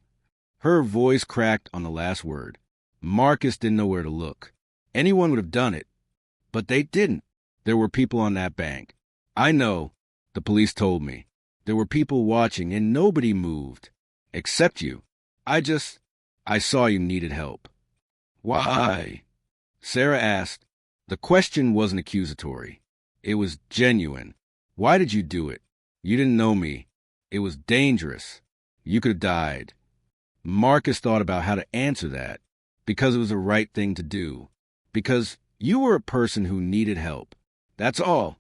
Her voice cracked on the last word. Marcus didn't know where to look. Anyone would have done it, but they didn't. There were people on that bank. "I know," the police told me. "There were people watching, and nobody moved. Except you. I saw you needed help." "Why?" Sarah asked. The question wasn't accusatory. It was genuine. "Why did you do it? You didn't know me. It was dangerous. You could have died. Marcus thought about how to answer that, because it was the right thing to do. Because you were a person who needed help. That's all.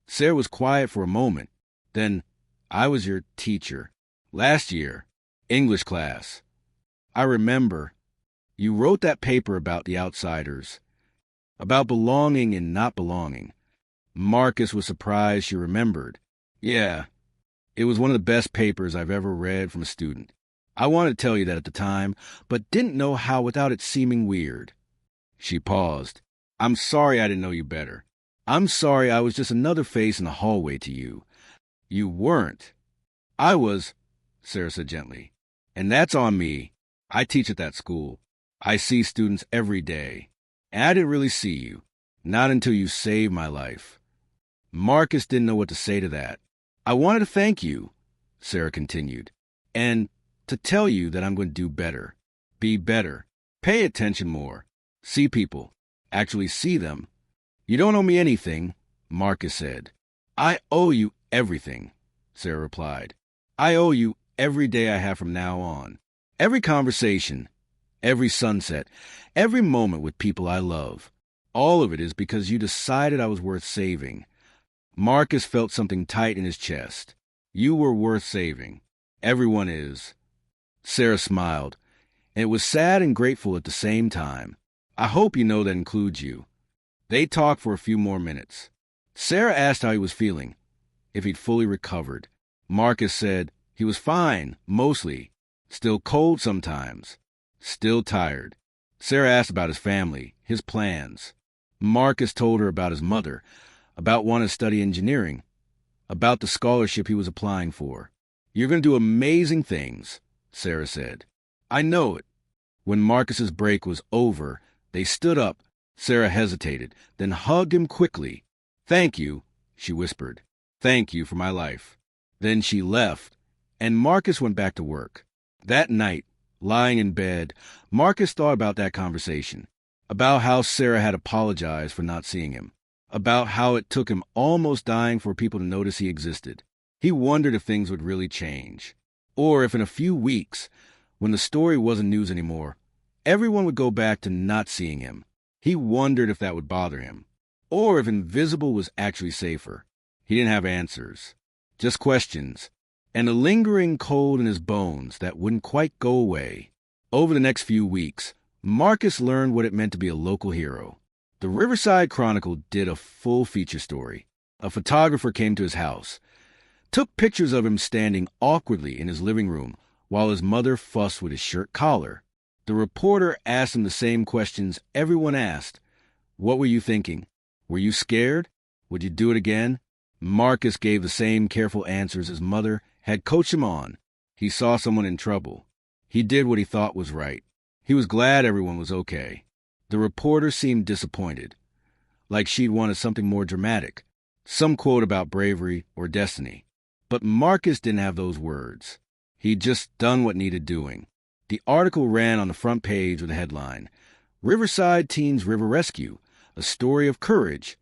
Sarah was quiet for a moment. Then, I was your teacher. Last year, English class. I remember. You wrote that paper about the outsiders. About belonging and not belonging. Marcus was surprised she remembered. Yeah, it was one of the best papers I've ever read from a student. I wanted to tell you that at the time, but didn't know how without it seeming weird. She paused. I'm sorry I didn't know you better. I'm sorry I was just another face in the hallway to you. You weren't. I was, Sarah said gently. And that's on me. I teach at that school. I see students every day. And I didn't really see you. Not until you saved my life. Marcus didn't know what to say to that. I wanted to thank you, Sarah continued, and to tell you that I'm going to do better. Be better. Pay attention more. See people. Actually see them. You don't owe me anything, Marcus said. I owe you everything, Sarah replied. I owe you every day I have from now on. Every conversation, every sunset, every moment with people I love. All of it is because you decided I was worth saving. Marcus felt something tight in his chest. You were worth saving. Everyone is. Sarah smiled, and it was sad and grateful at the same time. I hope you know that includes you. They talked for a few more minutes. Sarah asked how he was feeling, if he'd fully recovered. Marcus said he was fine, mostly. Still cold sometimes. Still tired. Sarah asked about his family, his plans. Marcus told her about his mother, about wanting to study engineering, about the scholarship he was applying for. You're going to do amazing things, Sarah said. I know it. When Marcus's break was over, they stood up. Sarah hesitated, then hugged him quickly. Thank you, she whispered. Thank you for my life. Then she left, and Marcus went back to work. That night, lying in bed, Marcus thought about that conversation, about how Sarah had apologized for not seeing him, about how it took him almost dying for people to notice he existed. He wondered if things would really change, or if in a few weeks, when the story wasn't news anymore, everyone would go back to not seeing him. He wondered if that would bother him, or if invisible was actually safer. He didn't have answers, just questions, and a lingering cold in his bones that wouldn't quite go away. Over the next few weeks, Marcus learned what it meant to be a local hero. The Riverside Chronicle did a full feature story. A photographer came to his house, took pictures of him standing awkwardly in his living room while his mother fussed with his shirt collar. The reporter asked him the same questions everyone asked. What were you thinking? Were you scared? Would you do it again? Marcus gave the same careful answers his mother had coached him on. He saw someone in trouble. He did what he thought was right. He was glad everyone was okay. The reporter seemed disappointed, like she'd wanted something more dramatic, some quote about bravery or destiny. But Marcus didn't have those words. He'd just done what needed doing. The article ran on the front page with a headline, Riverside Teens River Rescue, a story of courage.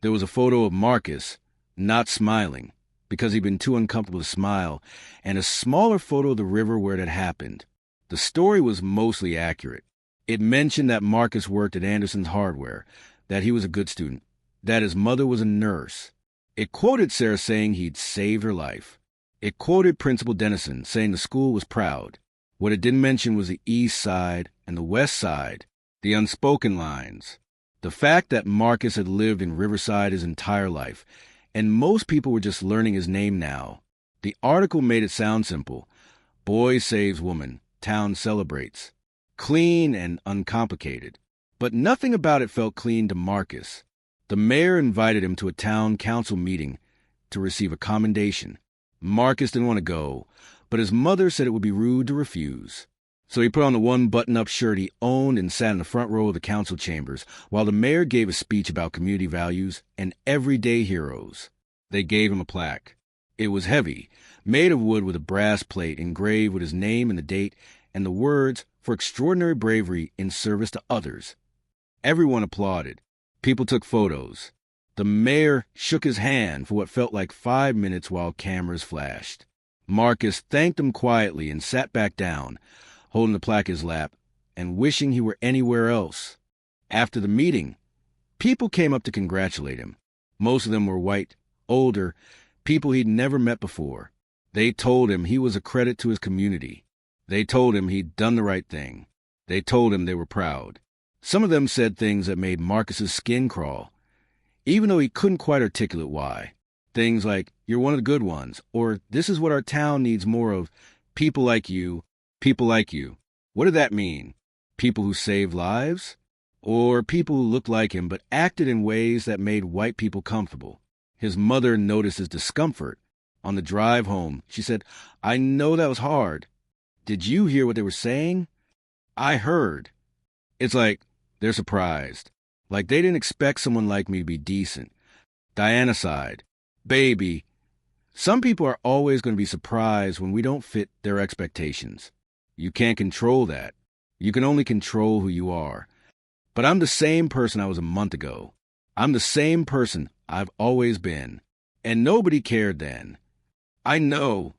There was a photo of Marcus, not smiling, because he'd been too uncomfortable to smile, and a smaller photo of the river where it had happened. The story was mostly accurate. It mentioned that Marcus worked at Anderson's Hardware, that he was a good student, that his mother was a nurse. It quoted Sarah saying he'd saved her life. It quoted Principal Dennison saying the school was proud. What it didn't mention was the East Side and the West Side, the unspoken lines. The fact that Marcus had lived in Riverside his entire life, and most people were just learning his name now. The article made it sound simple. Boy saves woman, town celebrates. Clean and uncomplicated. But nothing about it felt clean to Marcus. The mayor invited him to a town council meeting to receive a commendation. Marcus didn't want to go, but his mother said it would be rude to refuse. So he put on the one button-up shirt he owned and sat in the front row of the council chambers while the mayor gave a speech about community values and everyday heroes. They gave him a plaque. It was heavy, made of wood with a brass plate engraved with his name and the date and the words, for extraordinary bravery in service to others. Everyone applauded. People took photos. The mayor shook his hand for what felt like 5 minutes while cameras flashed. Marcus thanked him quietly and sat back down, holding the plaque in his lap and wishing he were anywhere else. After the meeting, people came up to congratulate him. Most of them were white, older, people he'd never met before. They told him he was a credit to his community. They told him he'd done the right thing. They told him they were proud. Some of them said things that made Marcus's skin crawl, even though he couldn't quite articulate why. Things like, "You're one of the good ones," or "This is what our town needs more of, people like you, people like you." What did that mean? People who saved lives? Or people who looked like him but acted in ways that made white people comfortable? His mother noticed his discomfort. On the drive home, she said, "I know that was hard. Did you hear what they were saying?" "I heard." It's like they're surprised. Like they didn't expect someone like me to be decent. Diana sighed. "Baby, some people are always going to be surprised when we don't fit their expectations. You can't control that. You can only control who you are. But I'm the same person I was a month ago. I'm the same person I've always been. And nobody cared then. I know.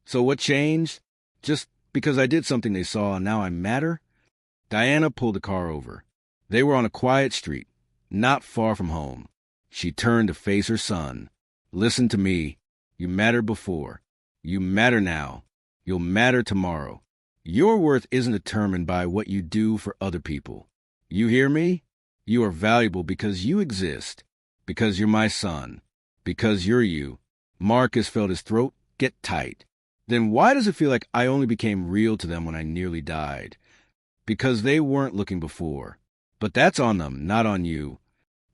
So what changed? Just because I did something they saw and now I matter?" Diana pulled the car over. They were on a quiet street, not far from home. She turned to face her son. "Listen to me. You mattered before. You matter now. You'll matter tomorrow. Your worth isn't determined by what you do for other people. You hear me? You are valuable because you exist, because you're my son, because you're you." Marcus felt his throat get tight. Then why does it feel like I only became real to them when I nearly died? Because they weren't looking before. But that's on them, not on you.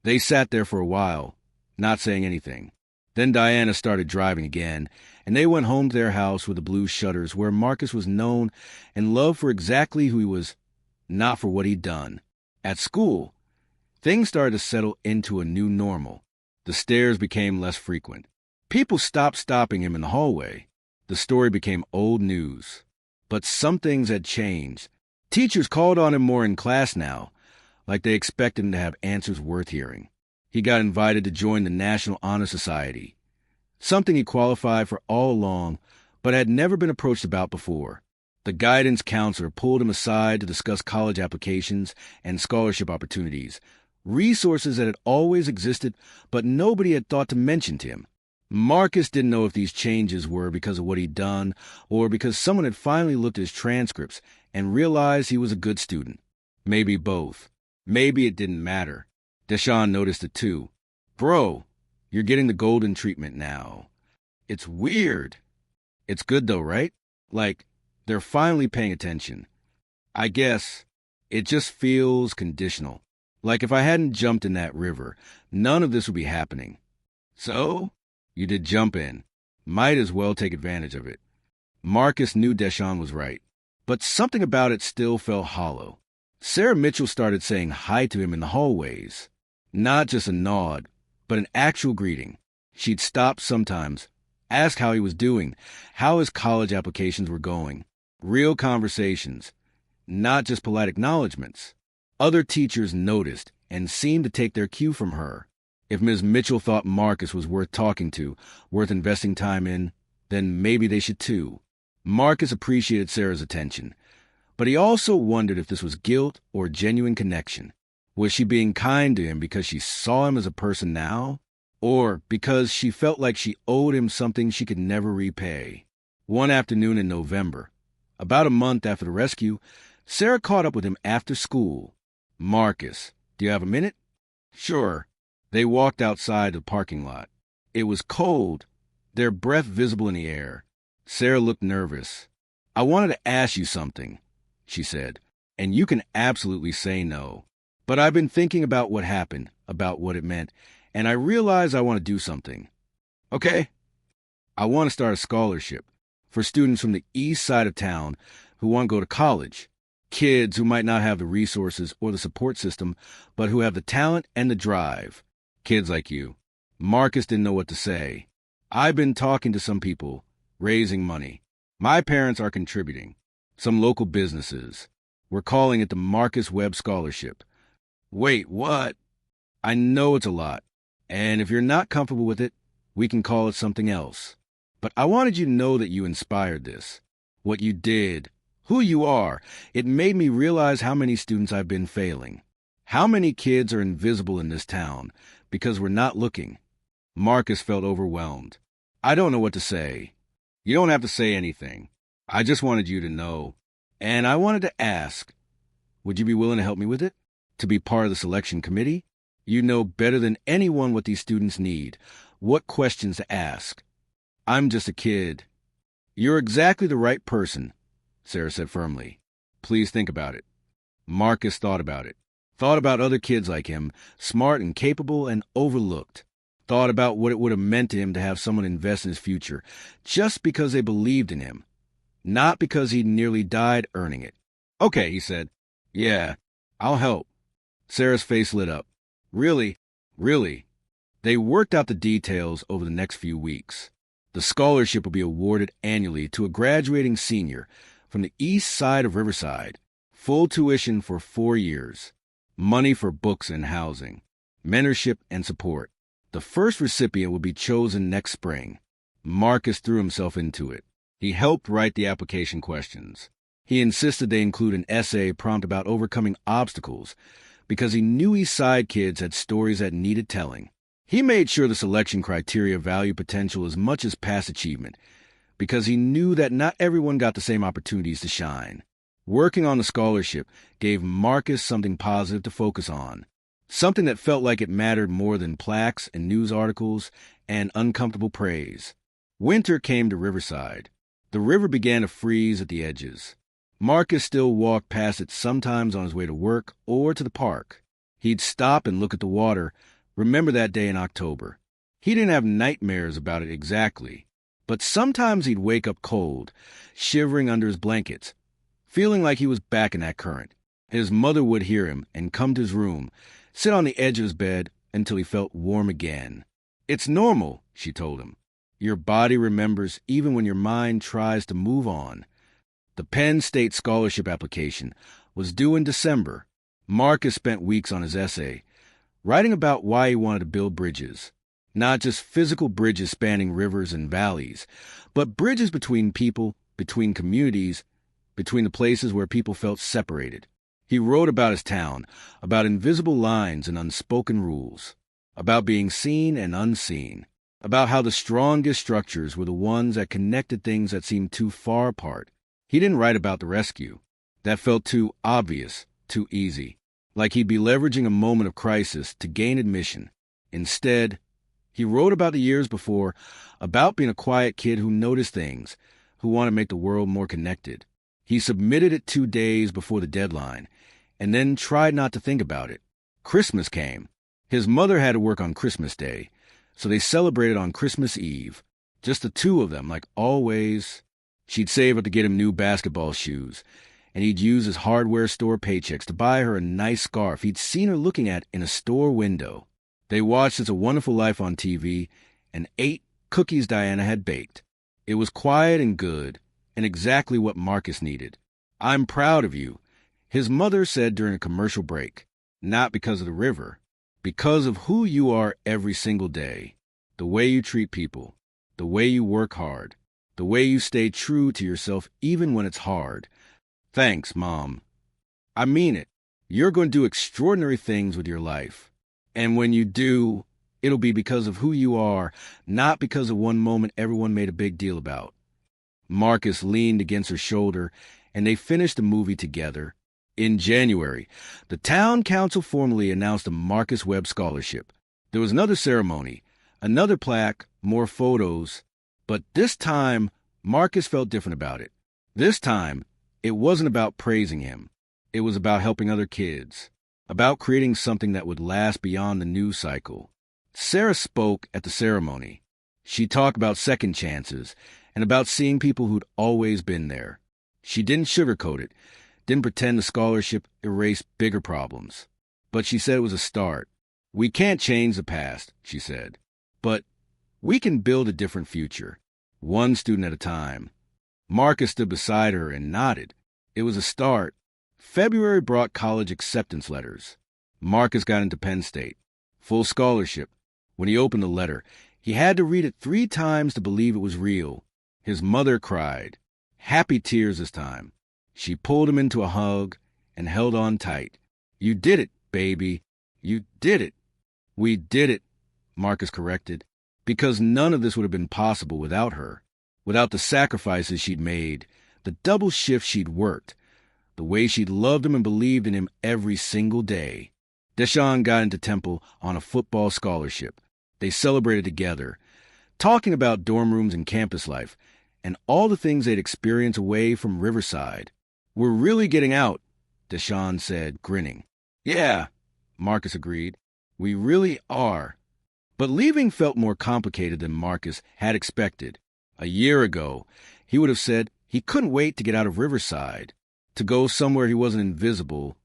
They sat there for a while, not saying anything. Then Diana started driving again, and they went home to their house with the blue shutters where Marcus was known and loved for exactly who he was, not for what he'd done. At school, things started to settle into a new normal. The stares became less frequent. People stopped stopping him in the hallway. The story became old news. But some things had changed. Teachers called on him more in class now, like they expected him to have answers worth hearing. He got invited to join the National Honor Society, something he qualified for all along, but had never been approached about before. The guidance counselor pulled him aside to discuss college applications and scholarship opportunities, resources that had always existed, but nobody had thought to mention to him. Marcus didn't know if these changes were because of what he'd done or because someone had finally looked at his transcripts and realized he was a good student. Maybe both. Maybe it didn't matter. Deshaun noticed it too. "Bro, you're getting the golden treatment now." It's weird. It's good though, right? Like, they're finally paying attention. I guess it just feels conditional. Like if I hadn't jumped in that river, none of this would be happening. "So? You did jump in. Might as well take advantage of it." Marcus knew Deshaun was right, but something about it still felt hollow. Sarah Mitchell started saying hi to him in the hallways. Not just a nod, but an actual greeting. She'd stop sometimes, ask how he was doing, how his college applications were going. Real conversations, not just polite acknowledgments. Other teachers noticed and seemed to take their cue from her. If Ms. Mitchell thought Marcus was worth talking to, worth investing time in, then maybe they should too. Marcus appreciated Sarah's attention, but he also wondered if this was guilt or genuine connection. Was she being kind to him because she saw him as a person now, or because she felt like she owed him something she could never repay? One afternoon in November, about a month after the rescue, Sarah caught up with him after school. "Marcus, do you have a minute?" "Sure." They walked outside the parking lot. It was cold, their breath visible in the air. Sarah looked nervous. "I wanted to ask you something," she said, "and you can absolutely say no. But I've been thinking about what happened, about what it meant, and I realize I want to do something." "Okay." "I want to start a scholarship for students from the east side of town who want to go to college. Kids who might not have the resources or the support system, but who have the talent and the drive. Kids like you." Marcus didn't know what to say. "I've been talking to some people, raising money. My parents are contributing. Some local businesses. We're calling it the Marcus Webb Scholarship." "Wait, what?" "I know it's a lot. And if you're not comfortable with it, we can call it something else. But I wanted you to know that you inspired this. What you did, who you are, it made me realize how many students I've been failing. How many kids are invisible in this town because we're not looking. Marcus felt overwhelmed. I don't know what to say. You don't have to say anything. I just wanted you to know. And I wanted to ask, would you be willing to help me with it? To be part of the selection committee? You know better than anyone what these students need, what questions to ask. I'm just a kid. You're exactly the right person, Sarah said firmly. Please think about it. Marcus thought about it. Thought about other kids like him, smart and capable and overlooked. Thought about what it would have meant to him to have someone invest in his future, just because they believed in him, not because he nearly died earning it. Okay, he said. Yeah, I'll help. Sarah's face lit up. Really? Really? They worked out the details over the next few weeks. The scholarship will be awarded annually to a graduating senior from the east side of Riverside. Full tuition for 4 years. Money for books and housing. Mentorship and support. The first recipient will be chosen next spring. Marcus threw himself into it. He helped write the application questions. He insisted they include an essay prompt about overcoming obstacles because he knew East Side kids had stories that needed telling. He made sure the selection criteria valued potential as much as past achievement because he knew that not everyone got the same opportunities to shine. Working on the scholarship gave Marcus something positive to focus on, something that felt like it mattered more than plaques and news articles and uncomfortable praise. Winter came to Riverside. The river began to freeze at the edges. Marcus still walked past it sometimes on his way to work or to the park. He'd stop and look at the water, remember that day in October. He didn't have nightmares about it exactly, but sometimes he'd wake up cold, shivering under his blankets, feeling like he was back in that current. His mother would hear him and come to his room, sit on the edge of his bed until he felt warm again. It's normal, she told him. Your body remembers even when your mind tries to move on. The Penn State scholarship application was due in December. Marcus spent weeks on his essay, writing about why he wanted to build bridges. Not just physical bridges spanning rivers and valleys, but bridges between people, between communities, between the places where people felt separated. He wrote about his town, about invisible lines and unspoken rules, about being seen and unseen, about how the strongest structures were the ones that connected things that seemed too far apart. He didn't write about the rescue. That felt too obvious, too easy, like he'd be leveraging a moment of crisis to gain admission. Instead, he wrote about the years before, about being a quiet kid who noticed things, who wanted to make the world more connected. He submitted it 2 days before the deadline, and then tried not to think about it. Christmas came. His mother had to work on Christmas Day, so they celebrated on Christmas Eve. Just the two of them, like always. She'd save up to get him new basketball shoes, and he'd use his hardware store paychecks to buy her a nice scarf he'd seen her looking at in a store window. They watched It's a Wonderful Life on TV and ate cookies Diana had baked. It was quiet and good, and exactly what Marcus needed. I'm proud of you, his mother said during a commercial break. Not because of the river, because of who you are every single day. The way you treat people, the way you work hard, the way you stay true to yourself even when it's hard. Thanks, Mom. I mean it. You're going to do extraordinary things with your life. And when you do, it'll be because of who you are, not because of one moment everyone made a big deal about. Marcus leaned against her shoulder, and they finished the movie together. In January, the town council formally announced a Marcus Webb scholarship. There was another ceremony, another plaque, more photos, but this time, Marcus felt different about it. This time, it wasn't about praising him. It was about helping other kids, about creating something that would last beyond the news cycle. Sarah spoke at the ceremony. She talked about second chances and about seeing people who'd always been there. She didn't sugarcoat it, didn't pretend the scholarship erased bigger problems. But she said it was a start. We can't change the past, she said, but we can build a different future, one student at a time. Marcus stood beside her and nodded. It was a start. February brought college acceptance letters. Marcus got into Penn State. Full scholarship. When he opened the letter, he had to read it 3 times to believe it was real. His mother cried. Happy tears this time. She pulled him into a hug and held on tight. You did it, baby. You did it. We did it, Marcus corrected, because none of this would have been possible without her, without the sacrifices she'd made, the double shift she'd worked, the way she'd loved him and believed in him every single day. Deshaun got into Temple on a football scholarship. They celebrated together, talking about dorm rooms and campus life, and all the things they'd experienced away from Riverside. We're really getting out, Deshaun said, grinning. Yeah, Marcus agreed. We really are. But leaving felt more complicated than Marcus had expected. A year ago, he would have said he couldn't wait to get out of Riverside, to go somewhere he wasn't invisible,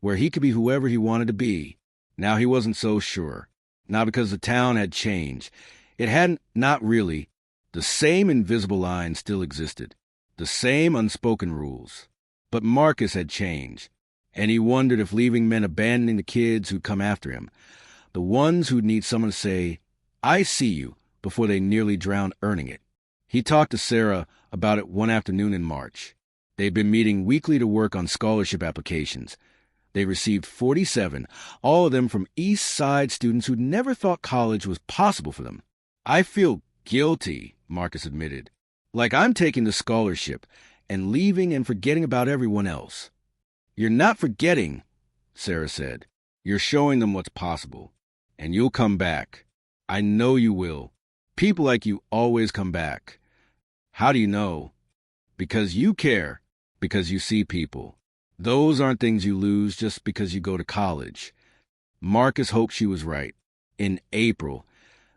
where he could be whoever he wanted to be. Now he wasn't so sure. Not because the town had changed. It hadn't, not really. The same invisible line still existed. The same unspoken rules. But Marcus had changed. And he wondered if leaving meant abandoning the kids who'd come after him. The ones who'd need someone to say, I see you, before they nearly drowned earning it. He talked to Sarah about it one afternoon in March. They'd been meeting weekly to work on scholarship applications. They received 47, all of them from East Side students who'd never thought college was possible for them. I feel guilty, Marcus admitted. Like I'm taking the scholarship and leaving and forgetting about everyone else. You're not forgetting, Sarah said. You're showing them what's possible. And you'll come back. I know you will. People like you always come back. How do you know? Because you care. Because you see people. Those aren't things you lose just because you go to college. Marcus hoped she was right. In April,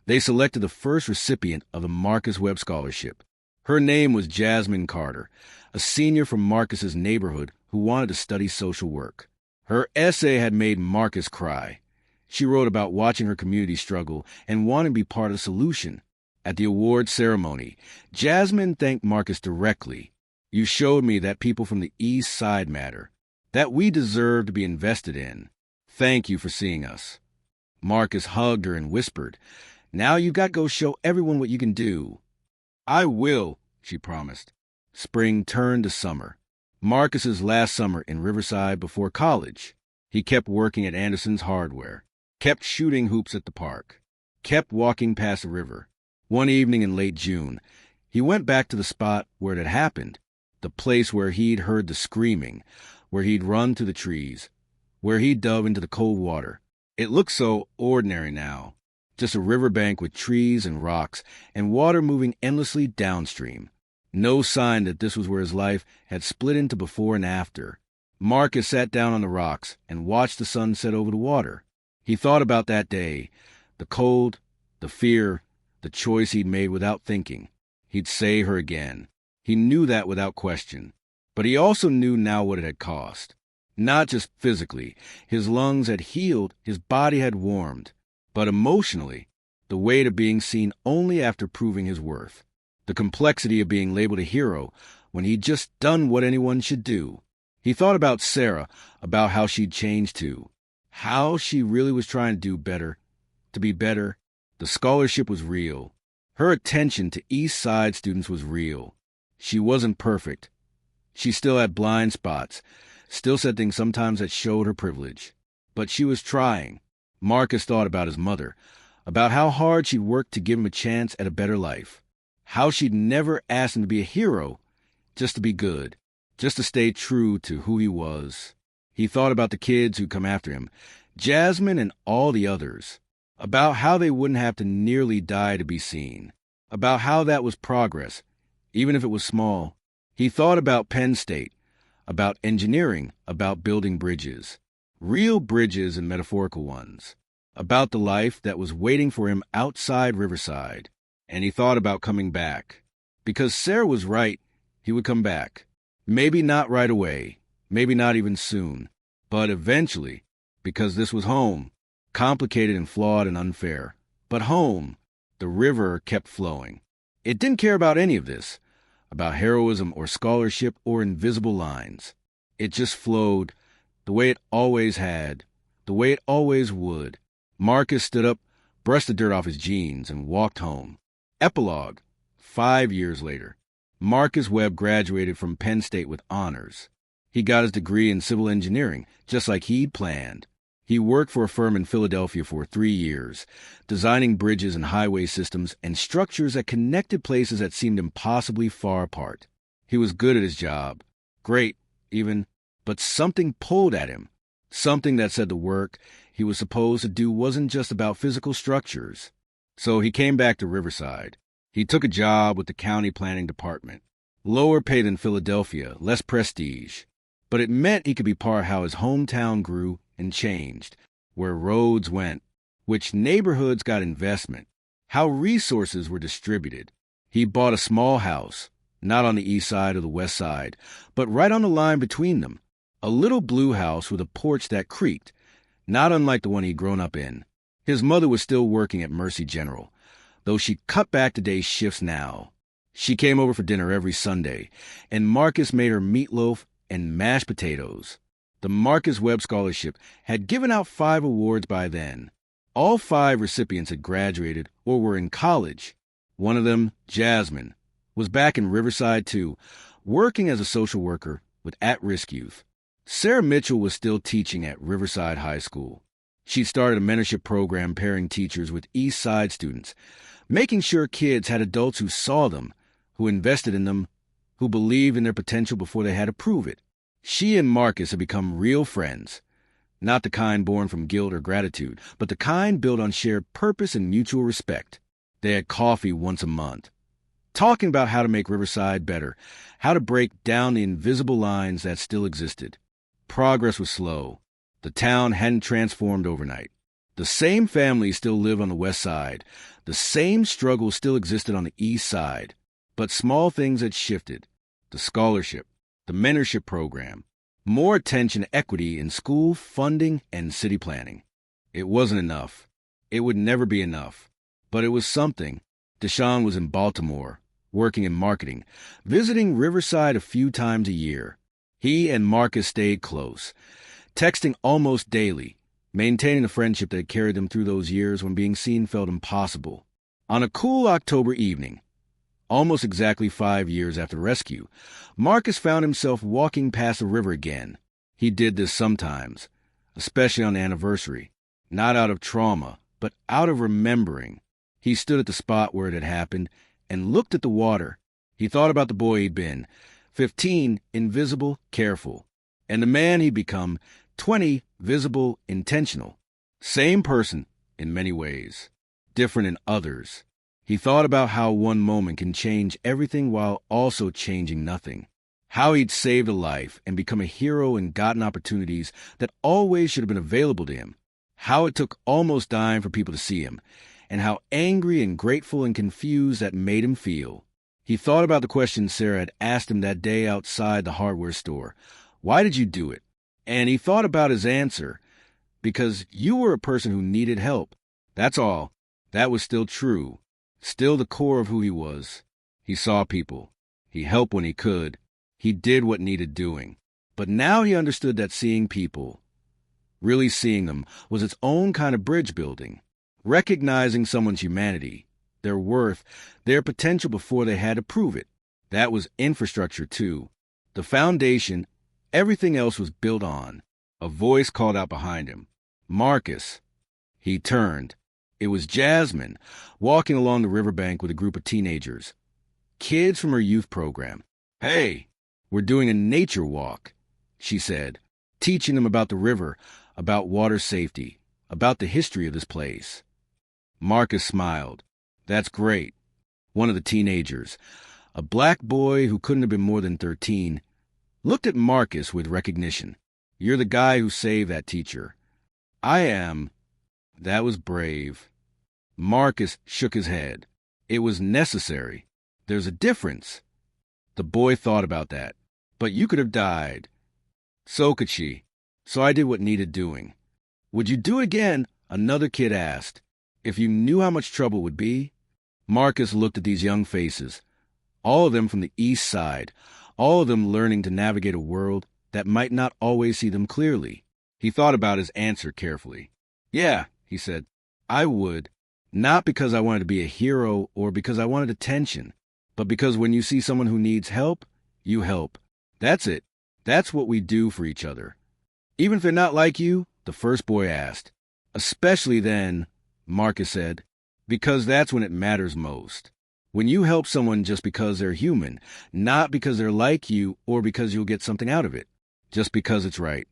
they selected the first recipient of the Marcus Webb Scholarship. Her name was Jasmine Carter, a senior from Marcus's neighborhood who wanted to study social work. Her essay had made Marcus cry. She wrote about watching her community struggle and wanting to be part of the solution. At the awards ceremony, Jasmine thanked Marcus directly. You showed me that people from the East Side matter, that we deserve to be invested in. Thank you for seeing us. Marcus hugged her and whispered, Now you've got to go show everyone what you can do. I will, she promised. Spring turned to summer. Marcus's last summer in Riverside before college. He kept working at Anderson's Hardware, kept shooting hoops at the park, kept walking past the river. One evening in late June, he went back to the spot where it had happened, the place where he'd heard the screaming, where he'd run through the trees, where he'd dove into the cold water. It looked so ordinary now, just a riverbank with trees and rocks and water moving endlessly downstream. No sign that this was where his life had split into before and after. Marcus sat down on the rocks and watched the sun set over the water. He thought about that day, the cold, the fear, the choice he'd made without thinking. He'd save her again. He knew that without question. But he also knew now what it had cost. Not just physically. His lungs had healed, his body had warmed. But emotionally, the weight of being seen only after proving his worth. The complexity of being labeled a hero when he'd just done what anyone should do. He thought about Sarah, about how she'd changed too. How she really was trying to do better, to be better. The scholarship was real. Her attention to East Side students was real. She wasn't perfect. She still had blind spots, still said things sometimes that showed her privilege. But she was trying. Marcus thought about his mother, about how hard she'd worked to give him a chance at a better life. How she'd never asked him to be a hero, just to be good, just to stay true to who he was. He thought about the kids who'd come after him, Jasmine and all the others, about how they wouldn't have to nearly die to be seen, about how that was progress, even if it was small. He thought about Penn State, about engineering, about building bridges, real bridges and metaphorical ones, about the life that was waiting for him outside Riverside. And he thought about coming back. Because Sarah was right, he would come back. Maybe not right away, maybe not even soon, but eventually, because this was home, complicated and flawed and unfair. But home, the river kept flowing. It didn't care about any of this, about heroism or scholarship or invisible lines. It just flowed the way it always had, the way it always would. Marcus stood up brushed the dirt off his jeans, and walked home. Epilogue. 5 years later, Marcus Webb graduated from Penn State with honors. He got his degree in civil engineering, just like he'd planned. He worked for a firm in Philadelphia for 3 years, designing bridges and highway systems and structures that connected places that seemed impossibly far apart. He was good at his job. Great, even, but something pulled at him. Something that said the work he was supposed to do wasn't just about physical structures. So he came back to Riverside. He took a job with the county planning department. Lower pay than Philadelphia, less prestige. But it meant he could be part of how his hometown grew and changed, where roads went, which neighborhoods got investment, how resources were distributed. He bought a small house, not on the east side or the west side, but right on the line between them. A little blue house with a porch that creaked, not unlike the one he'd grown up in. His mother was still working at Mercy General, though she cut back the day's shifts now. She came over for dinner every Sunday, and Marcus made her meatloaf and mashed potatoes. The Marcus Webb Scholarship had given out 5 awards by then. All 5 recipients had graduated or were in college. One of them, Jasmine, was back in Riverside too, working as a social worker with at-risk youth. Sarah Mitchell was still teaching at Riverside High School. She started a mentorship program pairing teachers with East Side students, making sure kids had adults who saw them, who invested in them, who believed in their potential before they had to prove it. She and Marcus had become real friends, not the kind born from guilt or gratitude, but the kind built on shared purpose and mutual respect. They had coffee once a month, talking about how to make Riverside better, how to break down the invisible lines that still existed. Progress was slow. The town hadn't transformed overnight. The same families still lived on the west side. The same struggles still existed on the east side. But small things had shifted. The scholarship, the mentorship program, more attention to equity in school funding and city planning. It wasn't enough. It would never be enough. But it was something. Deshaun was in Baltimore, working in marketing, visiting Riverside a few times a year. He and Marcus stayed close, texting almost daily, maintaining the friendship that had carried them through those years when being seen felt impossible. On a cool October evening, almost exactly 5 years after rescue, Marcus found himself walking past the river again. He did this sometimes, especially on the anniversary, not out of trauma, but out of remembering. He stood at the spot where it had happened and looked at the water. He thought about the boy he'd been, 15, invisible, careful, and the man he'd become, 20, visible, intentional. Same person in many ways, different in others. He thought about how one moment can change everything while also changing nothing. How he'd saved a life and become a hero and gotten opportunities that always should have been available to him. How it took almost dying for people to see him, and how angry and grateful and confused that made him feel. He thought about the question Sarah had asked him that day outside the hardware store. Why did you do it? And he thought about his answer. Because you were a person who needed help. That's all. That was still true. Still the core of who he was. He saw people. He helped when he could. He did what needed doing. But now he understood that seeing people, really seeing them, was its own kind of bridge building. Recognizing someone's humanity, their worth, their potential before they had to prove it. That was infrastructure, too. The foundation, everything else was built on. A voice called out behind him. Marcus. He turned. It was Jasmine, walking along the riverbank with a group of teenagers. Kids from her youth program. Hey, we're doing a nature walk, she said, teaching them about the river, about water safety, about the history of this place. Marcus smiled. That's great. One of the teenagers, a black boy who couldn't have been more than 13, looked at Marcus with recognition. You're the guy who saved that teacher. I am. That was brave. Marcus shook his head. It was necessary. There's a difference. The boy thought about that. But you could have died. So could she. So I did what needed doing. Would you do it again? Another kid asked. If you knew how much trouble it would be? Marcus looked at these young faces, all of them from the east side, all of them learning to navigate a world that might not always see them clearly. He thought about his answer carefully. Yeah, he said, I would. Not because I wanted to be a hero or because I wanted attention, but because when you see someone who needs help, you help. That's it. That's what we do for each other. Even if they're not like you, the first boy asked. Especially then, Marcus said, because that's when it matters most. When you help someone just because they're human, not because they're like you or because you'll get something out of it, just because it's right.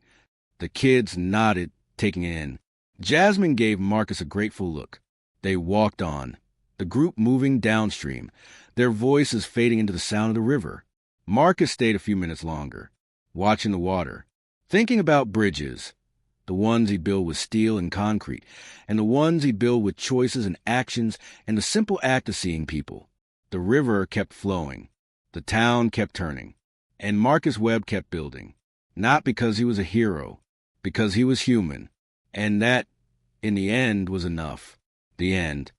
The kids nodded, taking it in. Jasmine gave Marcus a grateful look. They walked on, the group moving downstream, their voices fading into the sound of the river. Marcus stayed a few minutes longer, watching the water, thinking about bridges, the ones he'd build with steel and concrete, and the ones he'd build with choices and actions and the simple act of seeing people. The river kept flowing. The town kept turning. And Marcus Webb kept building. Not because he was a hero, because he was human. And that, in the end, was enough. The end.